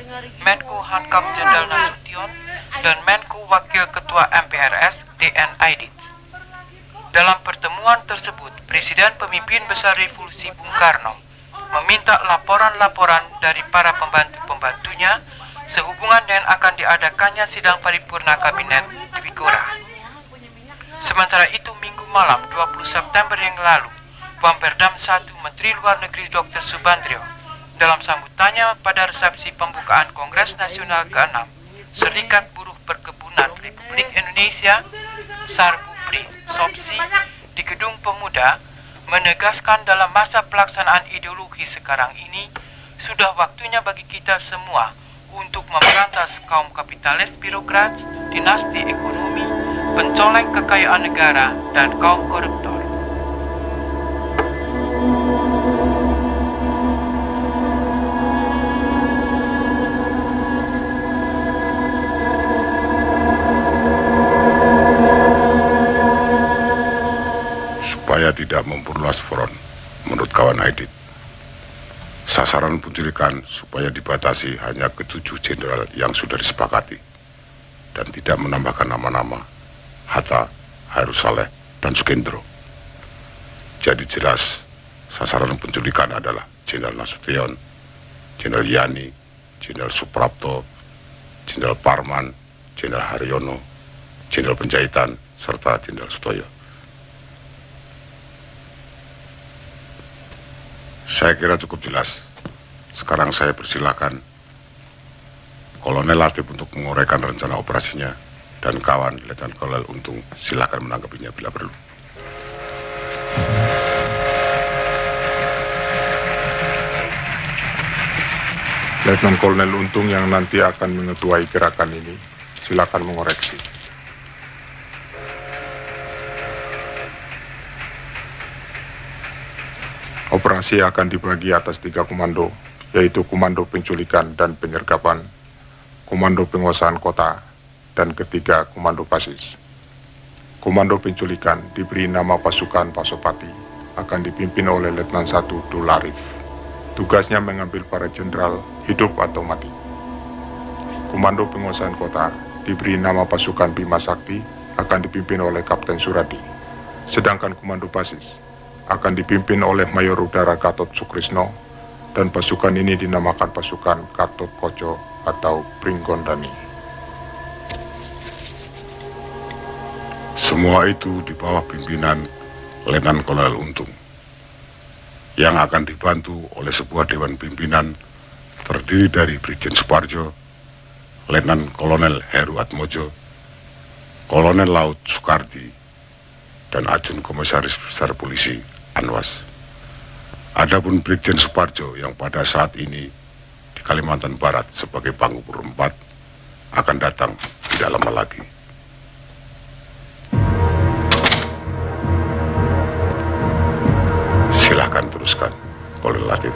Menko Hankam Jenderal Nasution, dan Menko Wakil Ketua MPRS DN Aidit. Dalam pertemuan tersebut, Presiden Pemimpin Besar Revolusi Bung Karno meminta laporan-laporan dari para pembantu-pembantunya sehubungan dengan akan diadakannya sidang paripurna Kabinet di Wikora. Sementara itu, Minggu malam 20 September yang lalu, Waperdam 1 Menteri Luar Negeri Dr. Subandrio dalam sambutannya pada resepsi pembukaan Kongres Nasional ke-6 Serikat Buruh Perkebunan Republik Indonesia Sarbupri Sopsi di Gedung Pemuda menegaskan dalam masa pelaksanaan ideologi sekarang ini sudah waktunya bagi kita semua untuk memberantas kaum kapitalis birokrat, dinasti ekonomi, pencoleng kekayaan negara, dan kaum koruptor. Supaya tidak memperluas front, menurut kawan Aidit, sasaran penculikan supaya dibatasi hanya ke 7 jenderal yang sudah disepakati dan tidak menambahkan nama-nama Hatta, Harul Saleh, dan Sukendro. Jadi jelas sasaran penculikan adalah Jenderal Nasution, Jenderal Yani, Jenderal Suprapto, Jenderal Parman, Jenderal Haryono, Jenderal Penjahitan, serta Jenderal Sutoyo. Saya kira cukup jelas. Sekarang saya persilakan Kolonel Latif untuk menguraikan rencana operasinya, dan kawan Letnan Kolonel Untung silakan menanggapinya bila perlu. Letnan Kolonel Untung yang nanti akan mengetuai gerakan ini, silakan mengoreksi. Operasi akan dibagi atas 3 komando, yaitu Komando Penculikan dan Penyergapan, Komando Penguasaan Kota, dan ketiga Komando Basis. Komando Penculikan diberi nama Pasukan Pasopati, akan dipimpin oleh Letnan 1 Dul Arif. Tugasnya mengambil para jenderal hidup atau mati. Komando Penguasaan Kota diberi nama Pasukan Bima Sakti, akan dipimpin oleh Kapten Suradi. Sedangkan Komando Basis akan dipimpin oleh Mayor Udara Gatot Sukrisno, dan pasukan ini dinamakan Pasukan Gatot Koco atau Pringgondani. Semua itu di bawah pimpinan Letnan Kolonel Untung, yang akan dibantu oleh sebuah dewan pimpinan terdiri dari Brigjen Suparjo, Letnan Kolonel Heru Atmojo, Kolonel Laut Soekardi, dan Ajun Komisaris Besar Polisi Anwas. Adapun Brigjen Suparjo yang pada saat ini di Kalimantan Barat sebagai Panggugur 4 akan datang tidak lama lagi. Silahkan teruskan, Kolonel Latif.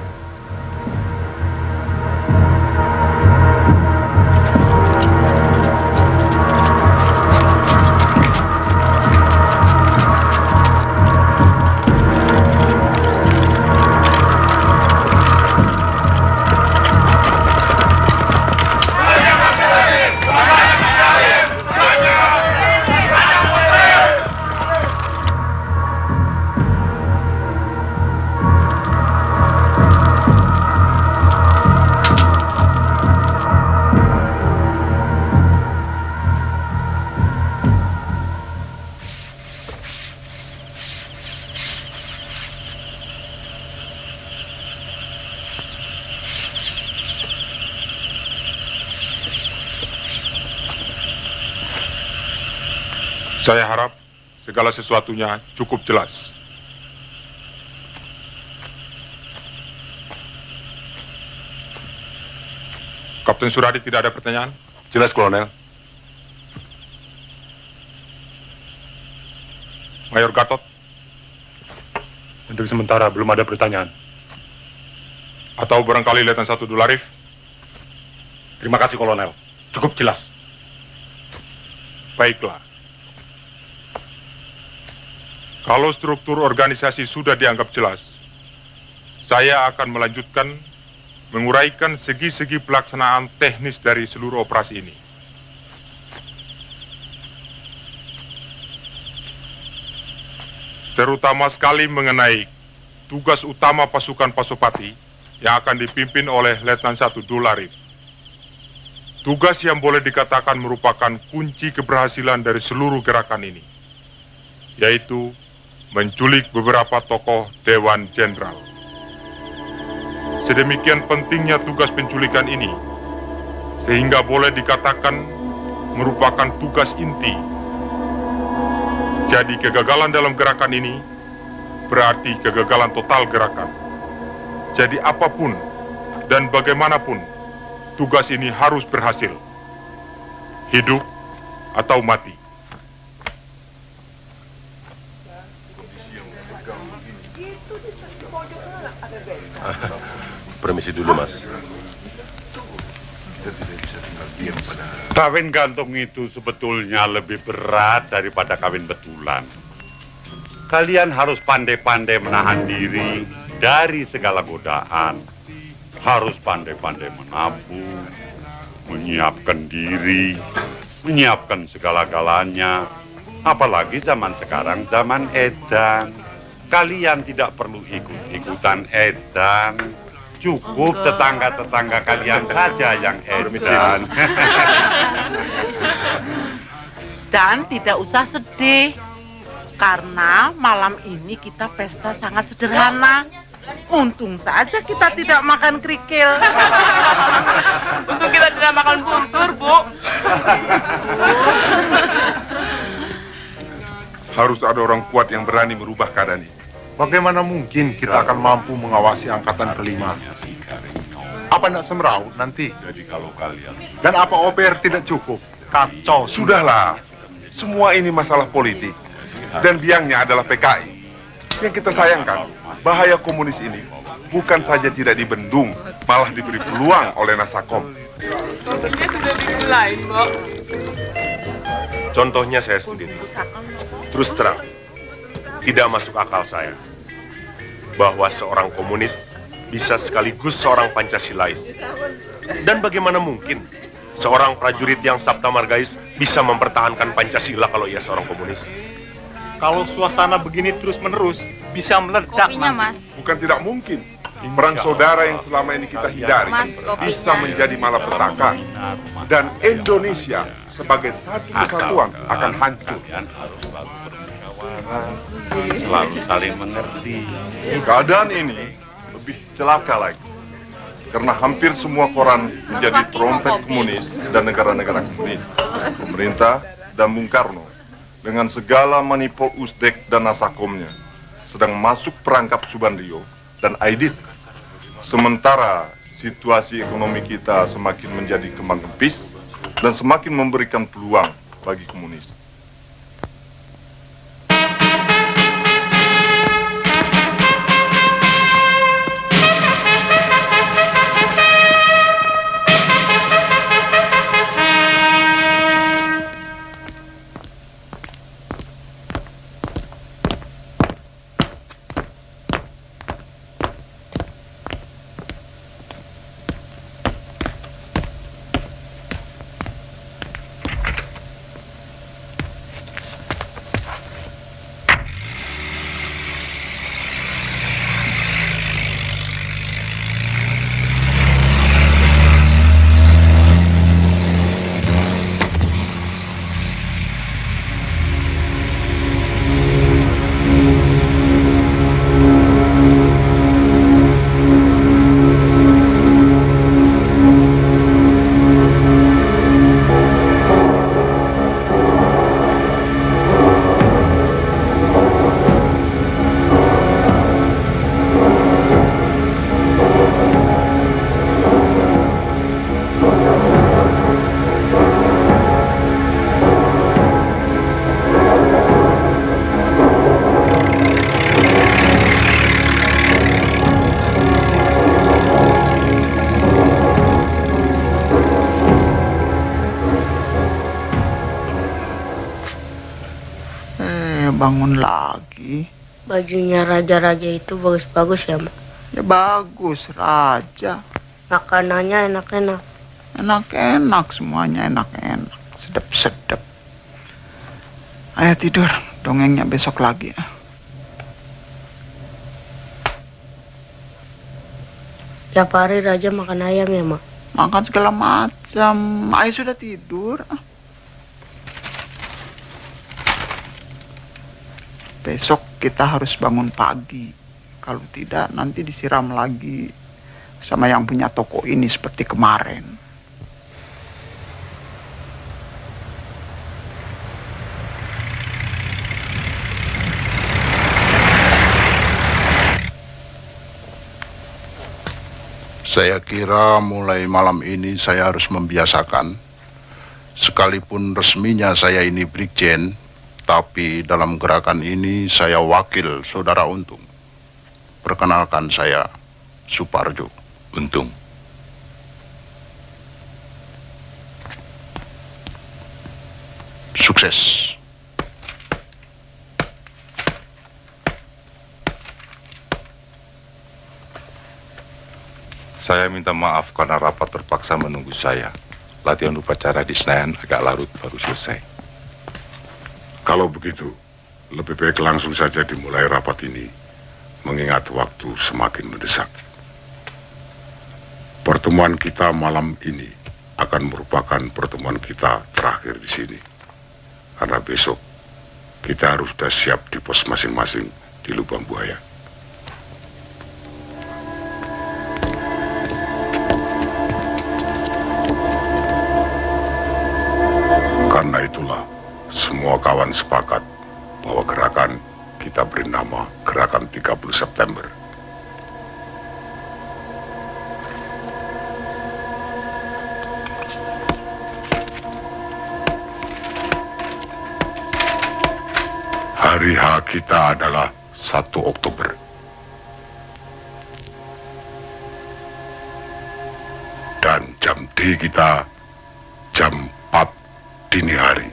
Saya harap segala sesuatunya cukup jelas. Kapten Suradi tidak ada pertanyaan? Jelas, Kolonel. Mayor Gatot? Untuk sementara belum ada pertanyaan. Atau barangkali Letnan 1 Dularif? Terima kasih, Kolonel. Cukup jelas. Baiklah. Kalau struktur organisasi sudah dianggap jelas, saya akan melanjutkan menguraikan segi-segi pelaksanaan teknis dari seluruh operasi ini. Terutama sekali mengenai tugas utama pasukan Pasopati yang akan dipimpin oleh Letnan 1 Dularif. Tugas yang boleh dikatakan merupakan kunci keberhasilan dari seluruh gerakan ini, yaitu menculik beberapa tokoh Dewan Jenderal. Sedemikian pentingnya tugas penculikan ini, sehingga boleh dikatakan merupakan tugas inti. Jadi kegagalan dalam gerakan ini berarti kegagalan total gerakan. Jadi apapun dan bagaimanapun, tugas ini harus berhasil. Hidup atau mati. Permisi dulu, Mas. Kawin gantung itu sebetulnya lebih berat daripada kawin betulan. Kalian harus pandai-pandai menahan diri dari segala godaan. Harus pandai-pandai menabung, menyiapkan diri, menyiapkan segala-galanya. Apalagi zaman sekarang, zaman edan. Kalian tidak perlu ikut-ikutan edan. Cukup tetangga-tetangga kalian saja yang edan. Dan tidak usah sedih, karena malam ini kita pesta sangat sederhana. Untung saja kita tidak makan kerikil. Untung kita tidak makan buntur, Bu. Harus ada orang kuat yang berani merubah keadaan ini. Bagaimana mungkin kita akan mampu mengawasi angkatan kelima? Apa nak semeraut nanti? Jadi kalau kalian... Dan apa OPR tidak cukup? Kacau. Sudahlah. Semua ini masalah politik. Dan biangnya adalah PKI. Yang kita sayangkan, bahaya komunis ini bukan saja tidak dibendung, malah diberi peluang oleh Nasakom. Contohnya sudah dimulai, Mbok. Contohnya saya sendiri. Terus terang, tidak masuk akal saya bahwa seorang komunis bisa sekaligus seorang Pancasilais. Dan bagaimana mungkin seorang prajurit yang Sabta Margais bisa mempertahankan Pancasila kalau ia seorang komunis? Kalau suasana begini terus-menerus, bisa meledak. Kopinya, Mas. Bukan tidak mungkin. Perang saudara yang selama ini kita hindari Mas, kopinya. bisa menjadi malapetaka. Dan Indonesia sebagai satu kesatuan akan hancur. Selalu saling mengerti. Keadaan ini lebih celaka lagi. Karena hampir semua koran menjadi trompet komunis dan negara-negara komunis. Pemerintah dan Bung Karno dengan segala manipul Usdek dan Nasakomnya sedang masuk perangkap Subandrio dan Aidit. Sementara situasi ekonomi kita semakin menjadi kembang kempis dan semakin memberikan peluang bagi komunis. Bangun lagi. Bajunya raja-raja itu bagus-bagus ya, Mak? Ya bagus, raja. Makanannya enak-enak. Enak-enak, semuanya enak-enak. Sedap-sedap. Ayo tidur, dongengnya besok lagi ya. Tiap hari raja makan ayam ya, Mak? Makan segala macam. Ayo sudah tidur. Besok kita harus bangun pagi. Kalau tidak nanti disiram lagi sama yang punya toko ini seperti kemarin. Saya kira mulai malam ini saya harus membiasakan, sekalipun resminya saya ini Brigjen, tapi dalam gerakan ini saya wakil Saudara Untung. Perkenalkan saya, Suparjo. Untung. Sukses. Saya minta maaf karena rapat terpaksa menunggu saya. Latihan upacara di Senayan agak larut baru selesai. Kalau begitu, lebih baik langsung saja dimulai rapat ini, mengingat waktu semakin mendesak. Pertemuan kita malam ini akan merupakan pertemuan kita terakhir di sini. Karena besok kita harus sudah siap di pos masing-masing di Lubang Buaya. Karena itulah semua kawan sepakat bahwa gerakan kita beri nama Gerakan 30 September. Hari H kita adalah 1 Oktober. Dan jam D kita jam 4 dini hari.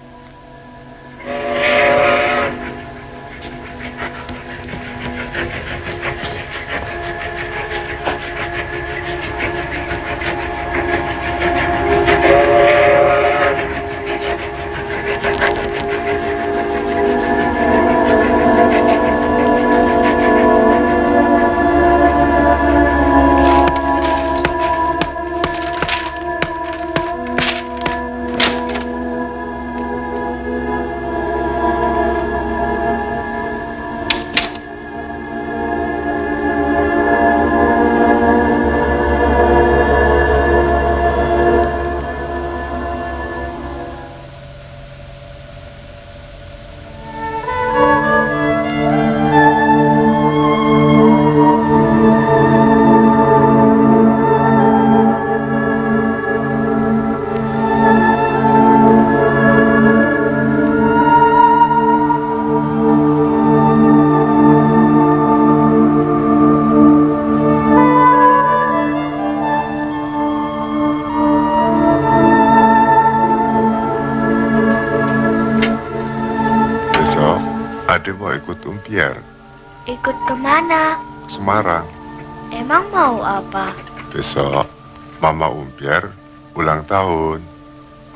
Ade mau ikut Pierre. Ikut kemana? Semarang. Emang mau apa? Besok Mama Pierre ulang tahun.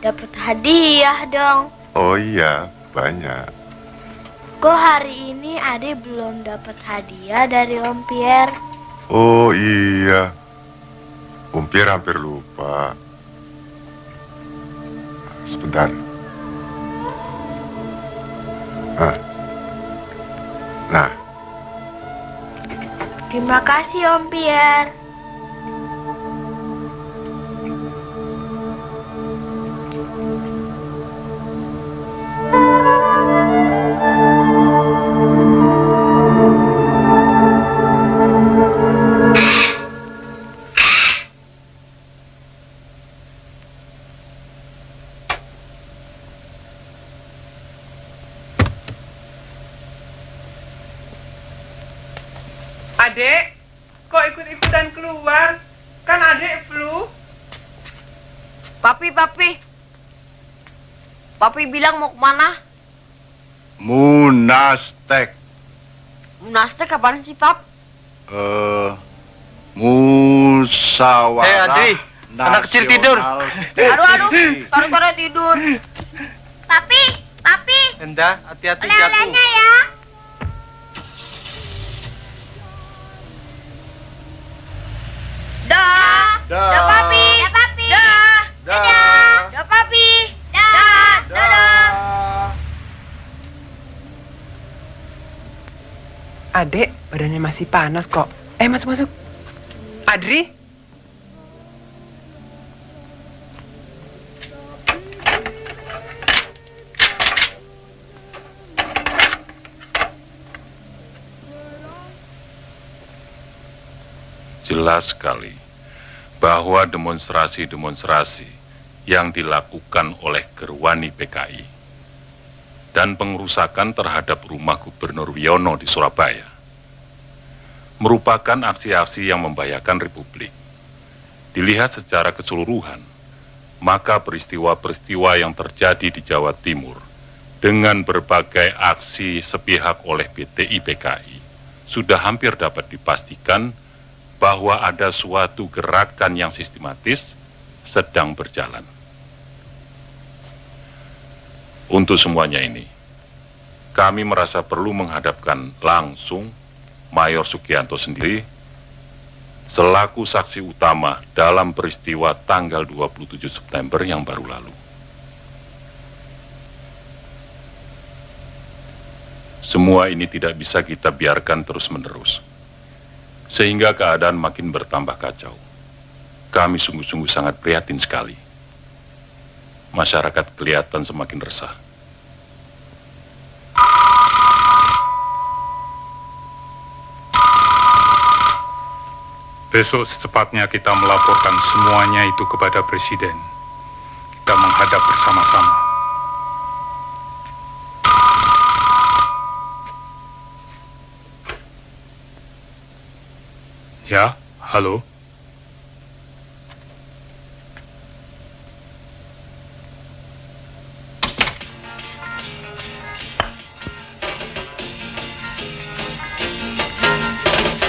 Dapat hadiah dong. Oh iya, banyak. Kok hari ini Ade belum dapat hadiah dari Om Pierre? Oh iya, Pierre hampir lupa. Sebentar. Nah. Terima kasih Om Pierre. Adek, kok ikut-ikutan keluar? Kan adek flu. Papi. Papi bilang mau kemana? Munastek. Munastek apaan sih, Pap? Musyawarah. Adri, anak kecil tidur. Aduh, sore-sore tidur. Papi. Enda, hati-hati jatuh. Oleh-olehnya ya. Dah, papi. Dah, papi. Adek, badannya masih panas kok. Masuk. Adri? Jelas sekali bahwa demonstrasi-demonstrasi yang dilakukan oleh Gerwani PKI dan pengerusakan terhadap rumah Gubernur Wiono di Surabaya merupakan aksi-aksi yang membahayakan Republik. Dilihat secara keseluruhan, maka peristiwa-peristiwa yang terjadi di Jawa Timur dengan berbagai aksi sepihak oleh BTI PKI sudah hampir dapat dipastikan bahwa ada suatu gerakan yang sistematis sedang berjalan. Untuk semuanya ini, kami merasa perlu menghadapkan langsung Mayor Sugianto sendiri selaku saksi utama dalam peristiwa tanggal 27 September yang baru lalu. Semua ini tidak bisa kita biarkan terus-menerus, sehingga keadaan makin bertambah kacau. Kami sungguh-sungguh sangat prihatin sekali. Masyarakat kelihatan semakin resah. Besok secepatnya kita melaporkan semuanya itu kepada Presiden. Kita menghadap bersama-sama. Ya, halo.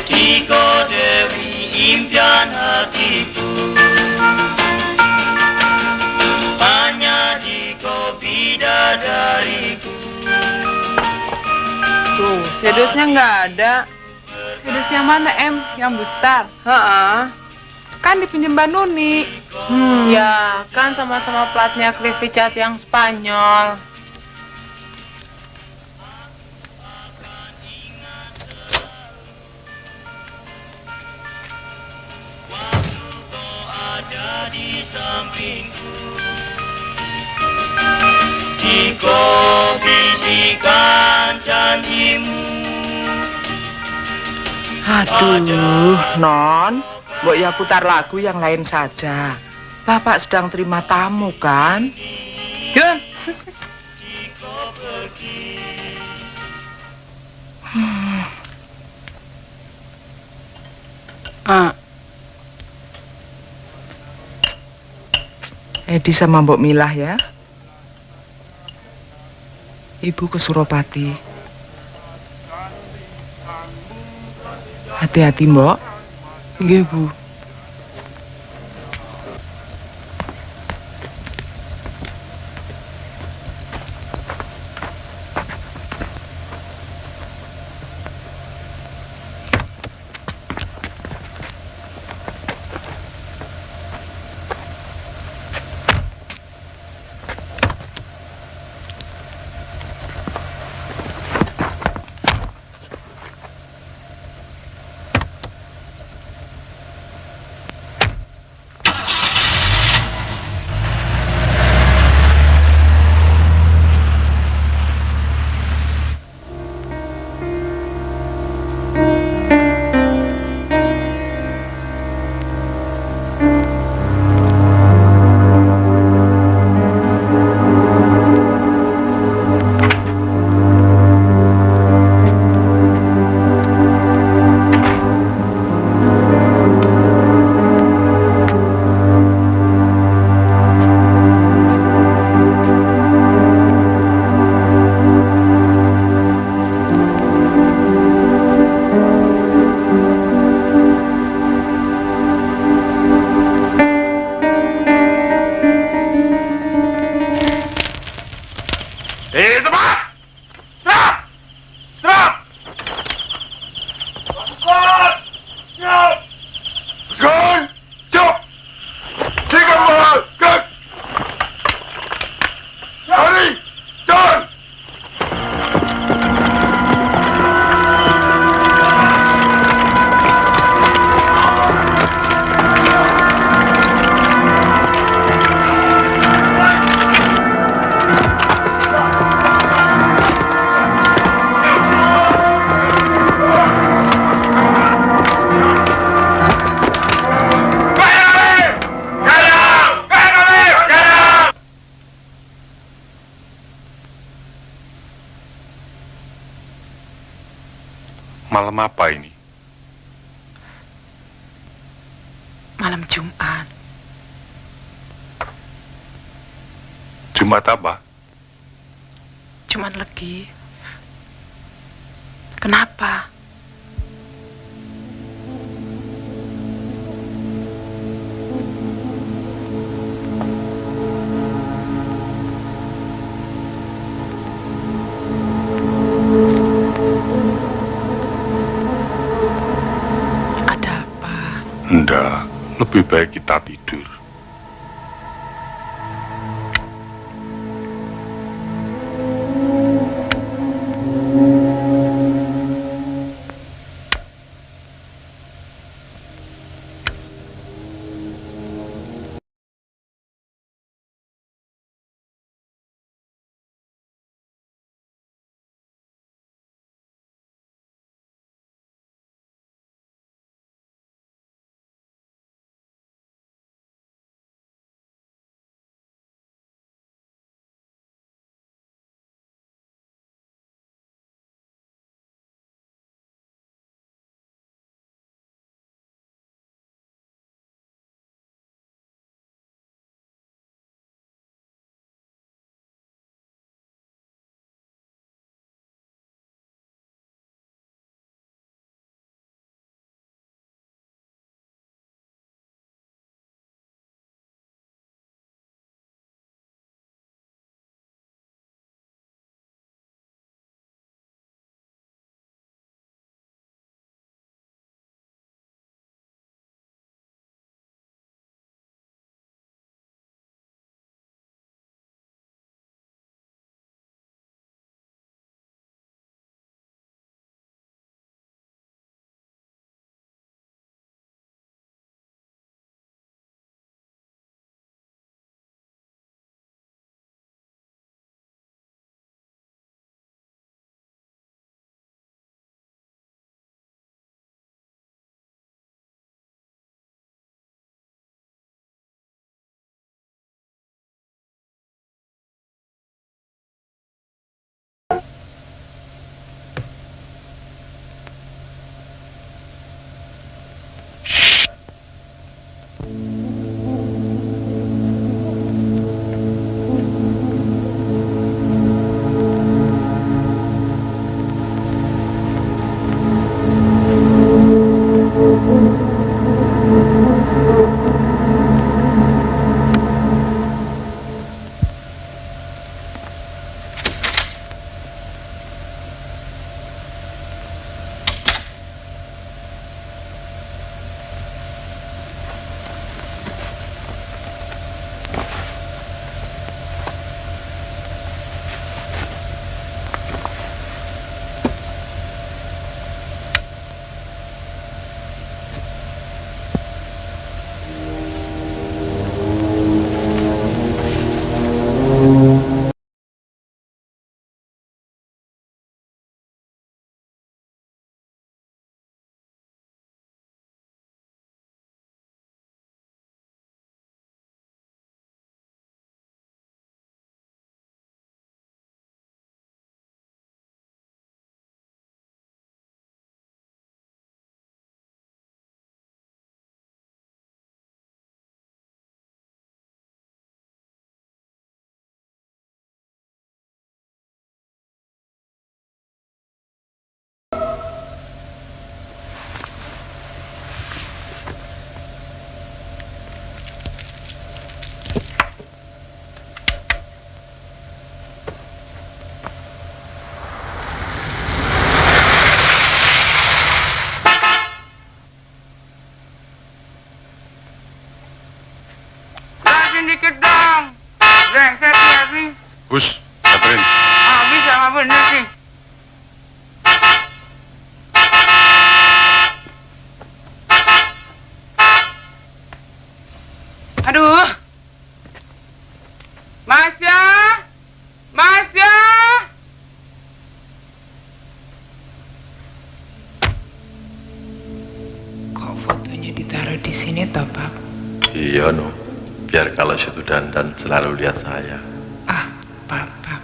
Tiga Dewi impian hatiku, hanya di kau bidadariku. Tuh, sedusnya nggak ada. Sedus yang mana, Em? Yang besar? Kan dipinjam Mbak Nuni. Ya, kan sama-sama platnya Cliffy Cat yang Spanyol. Kau bisikan janjimu. Aduh, Non, Mbok ya putar lagu yang lain saja. Bapak sedang terima tamu, kan? Yun. Edi sama Mbok Milah ya. Ibu ke Suropati. Hati-hati, Mbok. Nggih, Bu. Malam apa ini? Malam Jumat. Jumat apa? Jumat Legi. Kenapa? Enggak, lebih baik kita tidur. Gus, Catherine. Bisa nggak bener sih? Aduh. Masya. Masya. Kok fotonya ditaruh di sini toh, Pak? Iya, no. Biar kalau situ dandan selalu lihat saya. Pak.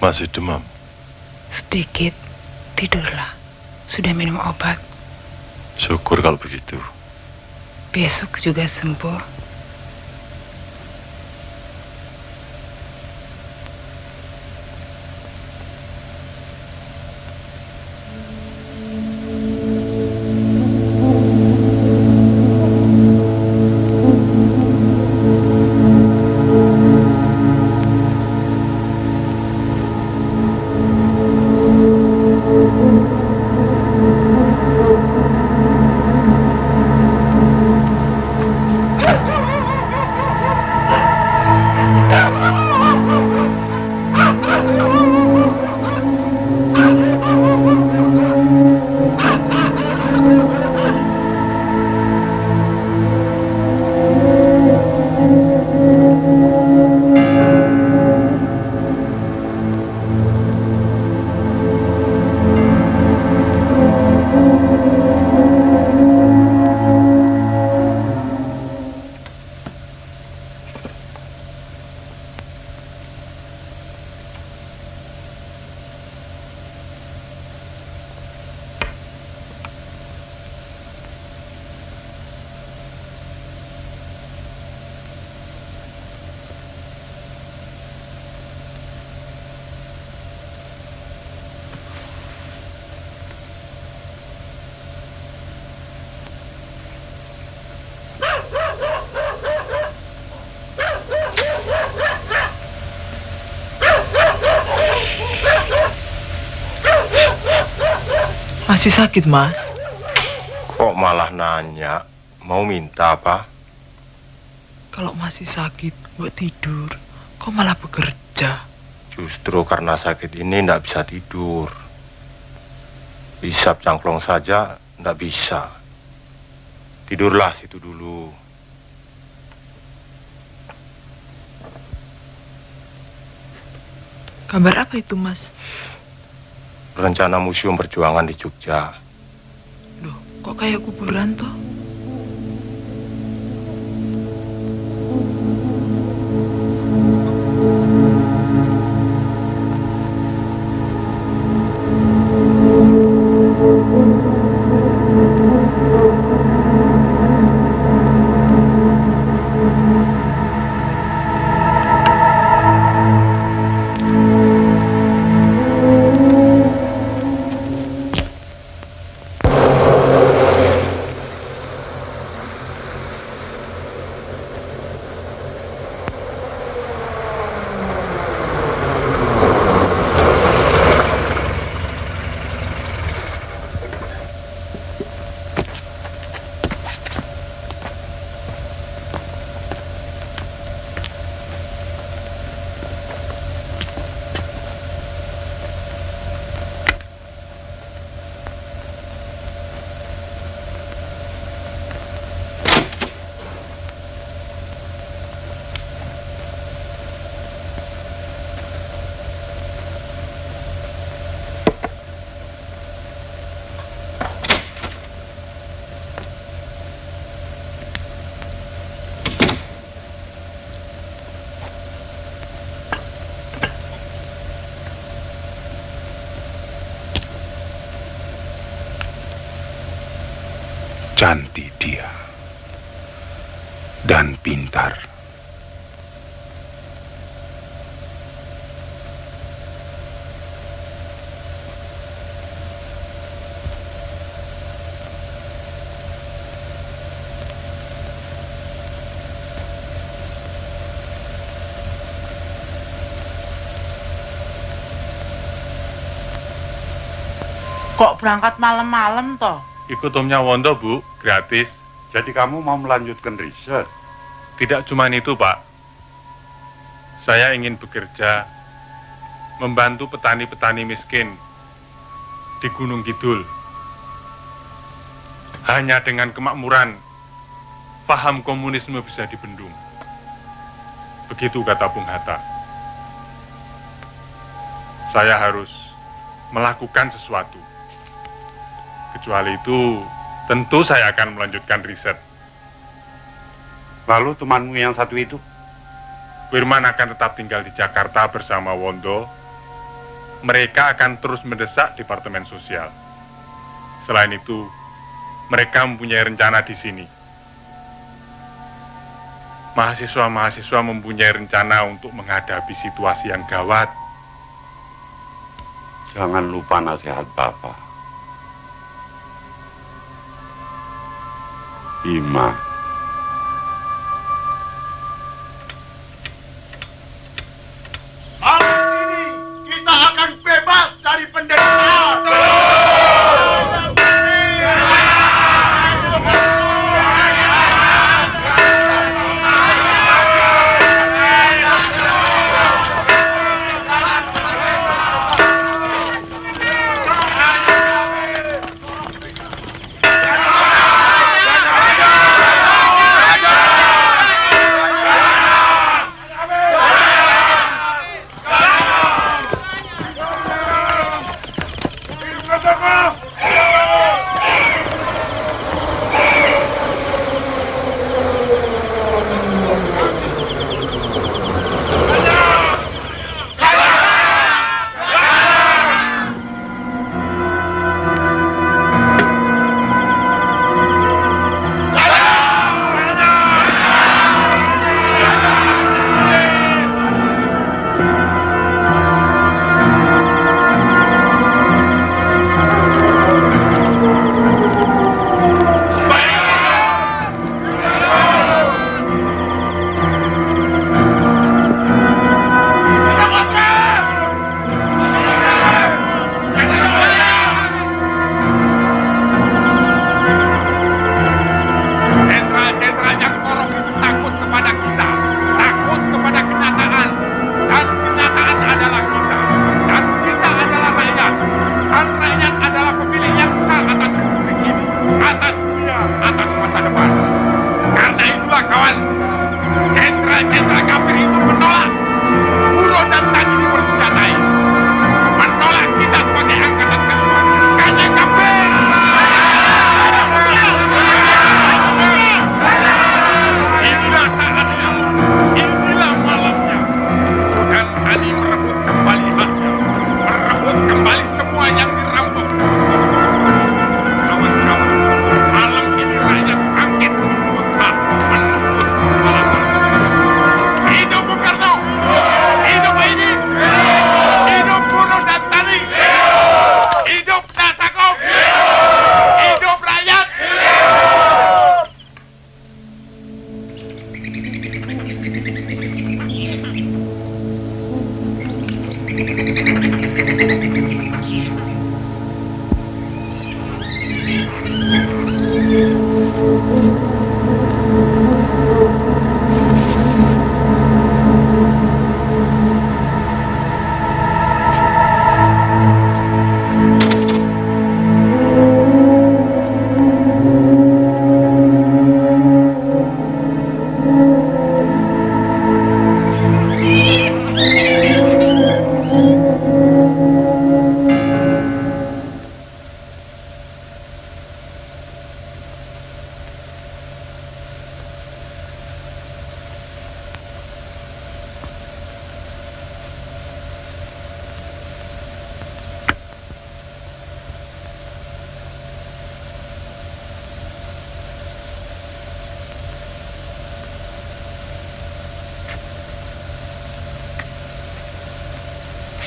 Masih demam? Sedikit. Tidurlah. Sudah minum obat. Syukur kalau begitu. Besok juga sembuh. Masih sakit, Mas? Kok malah nanya? Mau minta apa? Kalau masih sakit, buat tidur. Kok malah bekerja? Justru karena sakit ini ndak bisa tidur. Hisap cangklong saja ndak bisa. Tidurlah situ dulu. Kabar apa itu, Mas? Rencana museum perjuangan di Jogja. Loh, kok kayak kuburan toh? Cantik dia. Dan pintar. Kok berangkat malam-malam toh? Ikut omnya Wondo, Bu, gratis. Jadi kamu mau melanjutkan riset? Tidak cuma itu, Pak. Saya ingin bekerja membantu petani-petani miskin di Gunung Kidul. Hanya dengan kemakmuran, paham komunisme bisa dibendung. Begitu kata Bung Hatta. Saya harus melakukan sesuatu. Kecuali itu, tentu saya akan melanjutkan riset. Lalu temanmu yang satu itu? Firman akan tetap tinggal di Jakarta bersama Wondo. Mereka akan terus mendesak Departemen Sosial. Selain itu, mereka mempunyai rencana di sini. Mahasiswa-mahasiswa mempunyai rencana untuk menghadapi situasi yang gawat. Jangan lupa nasihat Bapak. Iman. Malam ini kita akan bebas dari penderitaan.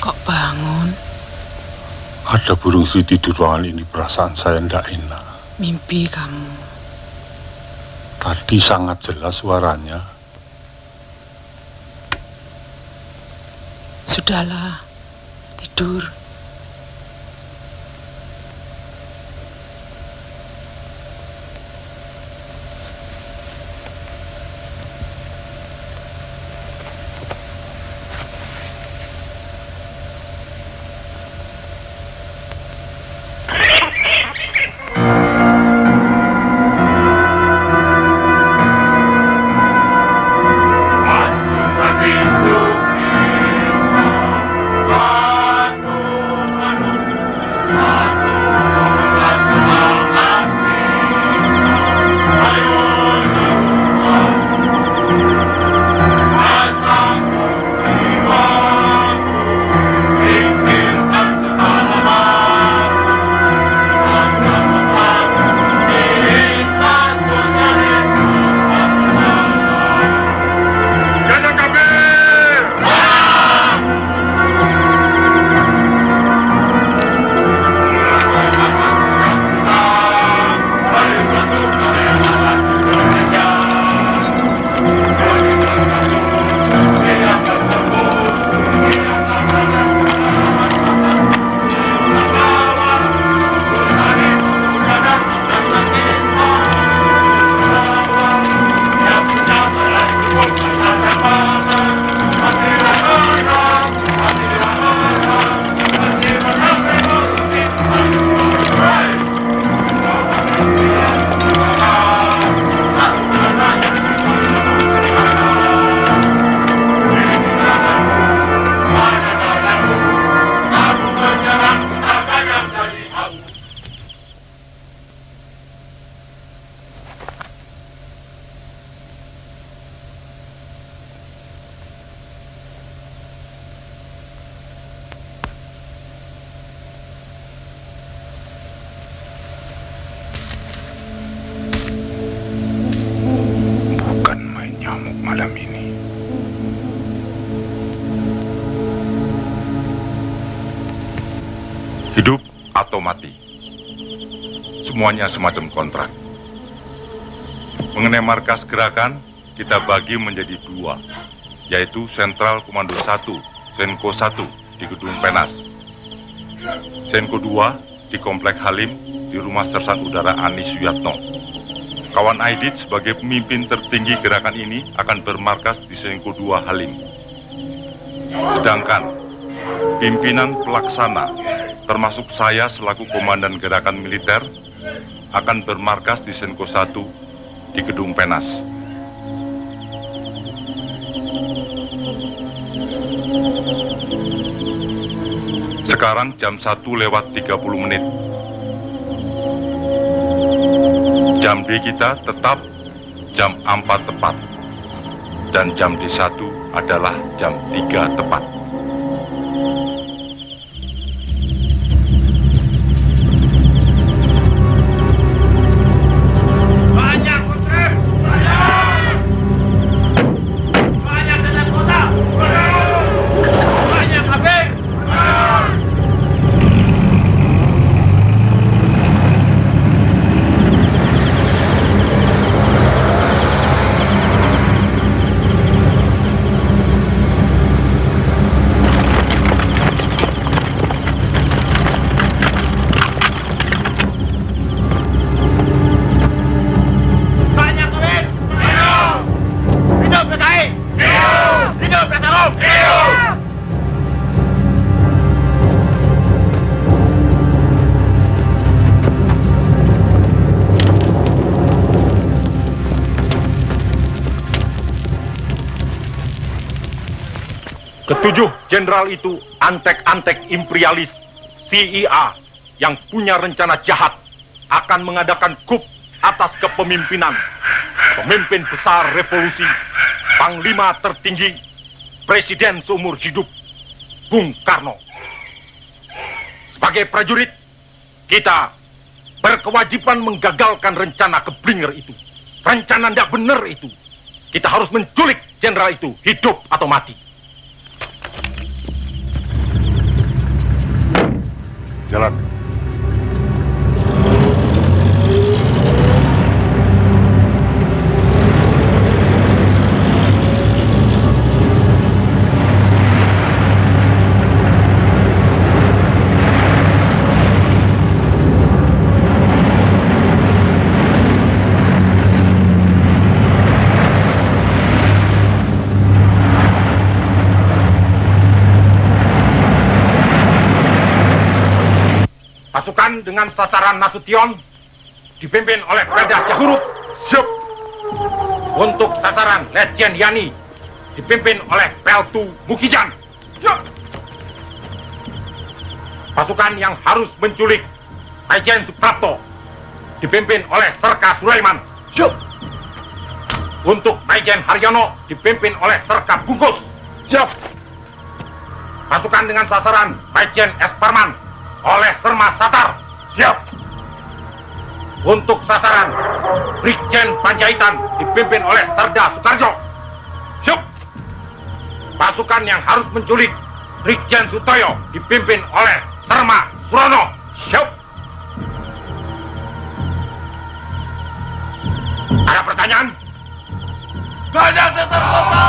Kok bangun? Ada burung siti di ruangan ini, perasaan saya tidak enak. Mimpi kamu. Tadi sangat jelas suaranya. Sudahlah, tidur. malam ini. Hidup atau mati, semuanya semacam kontrak. Mengenai markas gerakan, kita bagi menjadi dua, yaitu Sentral Komando 1, Senko 1 di Gedung Penas, Senko 2 di Komplek Halim di Rumah Sersan Udara Ani Suyatno. Kawan Aidit sebagai pemimpin tertinggi gerakan ini akan bermarkas di Senko 2 Halim. Sedangkan pimpinan pelaksana, termasuk saya selaku komandan gerakan militer, akan bermarkas di Senko 1 di Gedung Penas. Sekarang jam 1:30. Jam D kita tetap jam 4 tepat. Dan jam D1 adalah jam 3 tepat. Ketujuh jenderal itu antek-antek imperialis CIA yang punya rencana jahat akan mengadakan coup atas kepemimpinan pemimpin besar revolusi, panglima tertinggi, presiden seumur hidup, Bung Karno. Sebagai prajurit, kita berkewajiban menggagalkan rencana keblinger itu. Rencana tidak benar itu. Kita harus menculik jenderal itu, hidup atau mati. Jalan. Pasukan dengan sasaran Nasution dipimpin oleh Pelda Syahuruk. Siap. Untuk sasaran Letjen Yani dipimpin oleh Peltu Mukijan. Siap. Pasukan yang harus menculik Maijen Suprapto dipimpin oleh Serka Sulaiman. Siap. Untuk Maijen Haryono dipimpin oleh Serka Bungkus. Siap. Pasukan dengan sasaran Maijen S. Parman oleh Serma Satar. Siap. Untuk sasaran Brigjen Panjaitan dipimpin oleh Serda Soekarjo. Siap. Pasukan yang harus menculik Brigjen Sutoyo dipimpin oleh Serma Surono. Siap. Ada pertanyaan? Gajah terkota!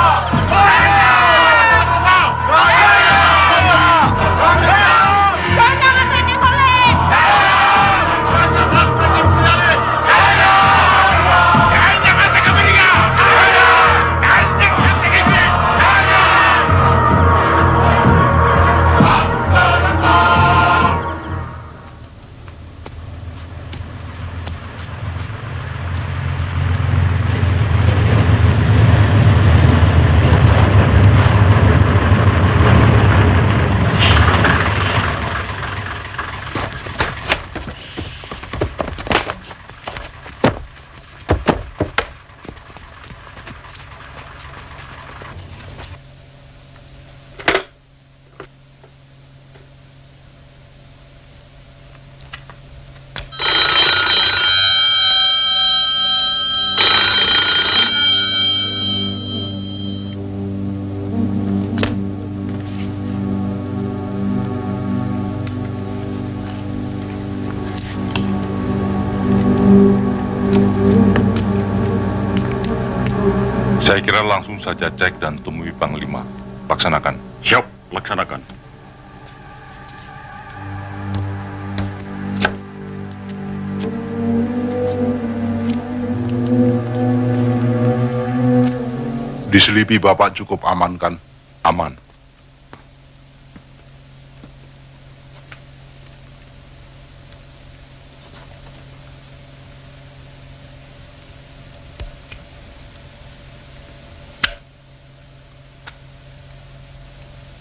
Saya kira langsung saja cek dan temui Panglima. Laksanakan. Siap, laksanakan. Di Selipi Bapak cukup aman kan? Aman.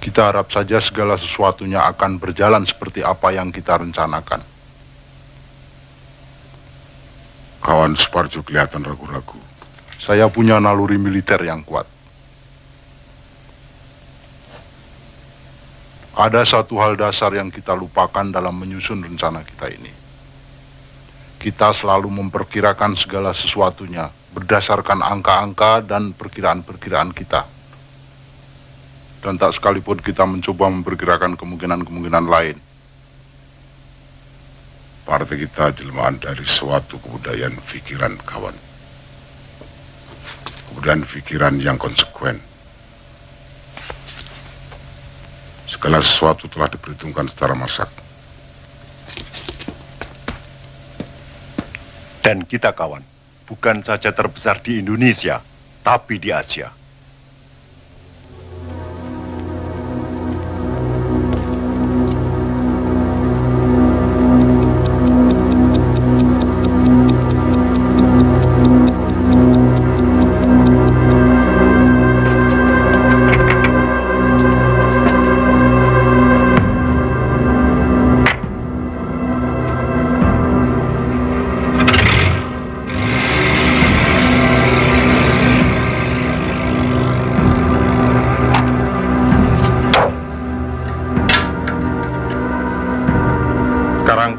Kita harap saja segala sesuatunya akan berjalan seperti apa yang kita rencanakan. Kawan Suparjo kelihatan ragu-ragu. Saya punya naluri militer yang kuat. Ada satu hal dasar yang kita lupakan dalam menyusun rencana kita ini. Kita selalu memperkirakan segala sesuatunya berdasarkan angka-angka dan perkiraan-perkiraan kita. Dan tak sekalipun kita mencoba memperkirakan kemungkinan-kemungkinan lain. Partai kita jelmaan dari suatu kebudayaan pikiran, kawan. Kebudayaan pikiran yang konsekuen. Segala sesuatu telah diperhitungkan secara masak. Dan kita, kawan, bukan saja terbesar di Indonesia, tapi di Asia.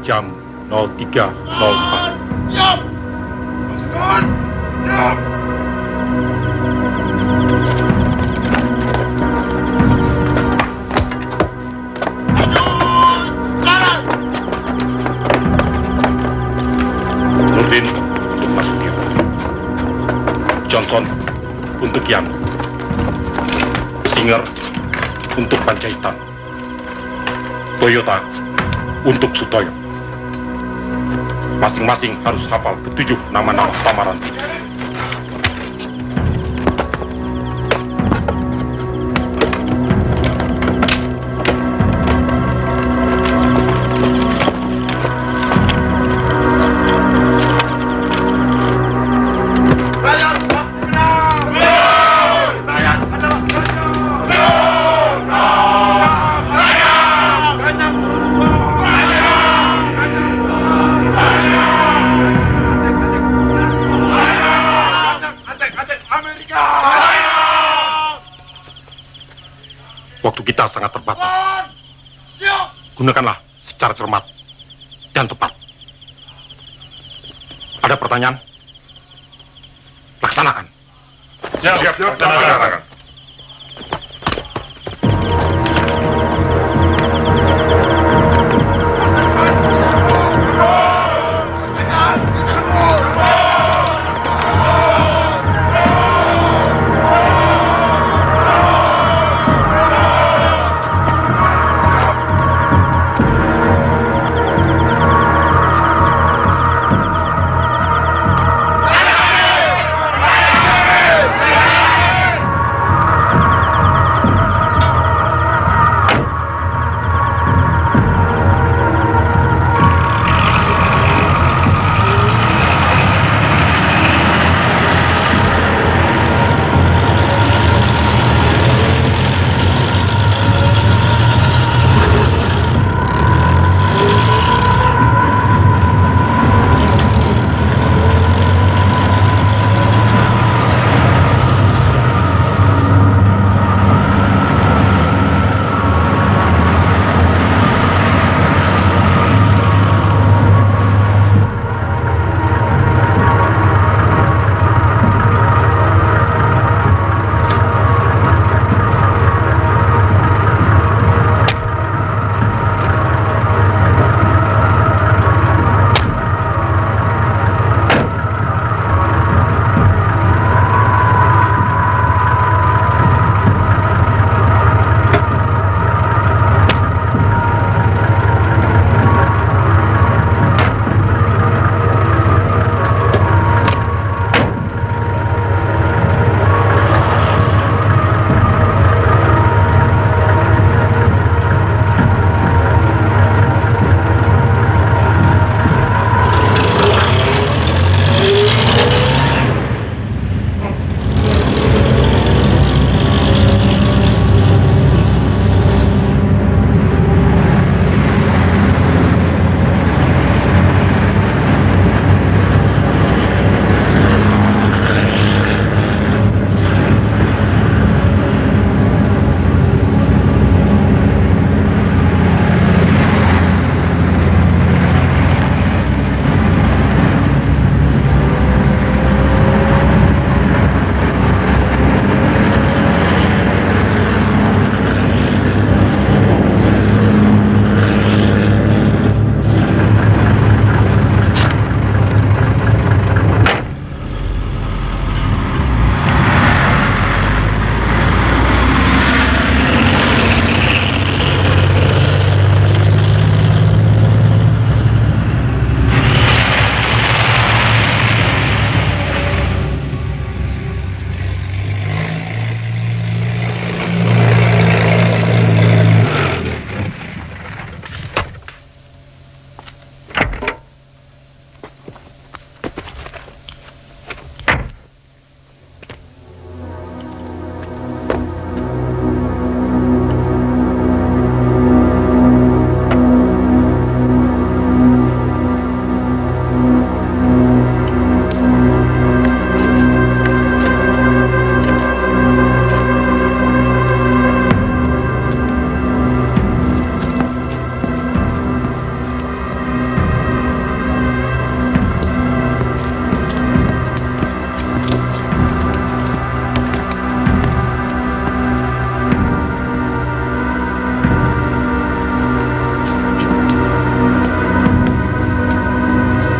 Jam 03.04. Siap! Pasukan! Siap! Maju! Sekarang! untuk Yani, Singer untuk Panjaitan, Toyota untuk Sutoyo. Masing-masing harus hafal ketujuh nama-nama samaran. Waktu kita sangat terbatas. Gunakanlah secara cermat dan tepat. Ada pertanyaan? Laksanakan. Siap, laksanakan.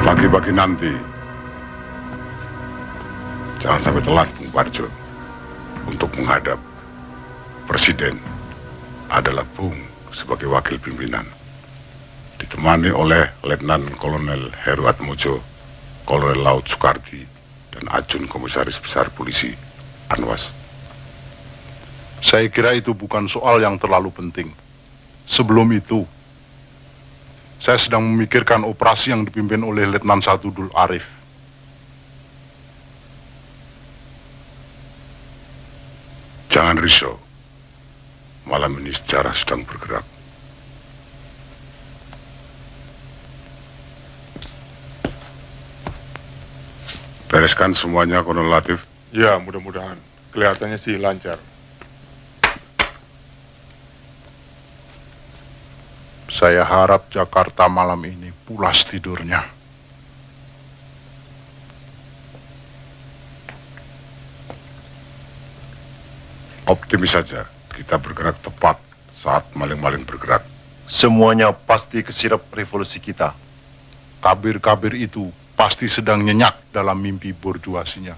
Pagi-pagi nanti, jangan sampai telat, Bung Parjo. untuk menghadap Presiden adalah Bung sebagai wakil pimpinan, ditemani oleh Letnan Kolonel Heru Atmojo, Kolonel Laut Soekardi, dan Ajun Komisaris Besar Polisi Anwas. Saya kira itu bukan soal yang terlalu penting. Sebelum itu, saya sedang memikirkan operasi yang dipimpin oleh Letnan 1 Dul Arif. Jangan risau, malam ini sejarah sedang bergerak. Bereskan semuanya, Kolonel Latif. Ya, mudah-mudahan. Kelihatannya sih lancar. Saya harap Jakarta malam ini pulas tidurnya. Optimis saja, kita bergerak tepat saat maling-maling bergerak. Semuanya pasti kesirap revolusi kita. Kabir-kabir itu pasti sedang nyenyak dalam mimpi borjuasinya.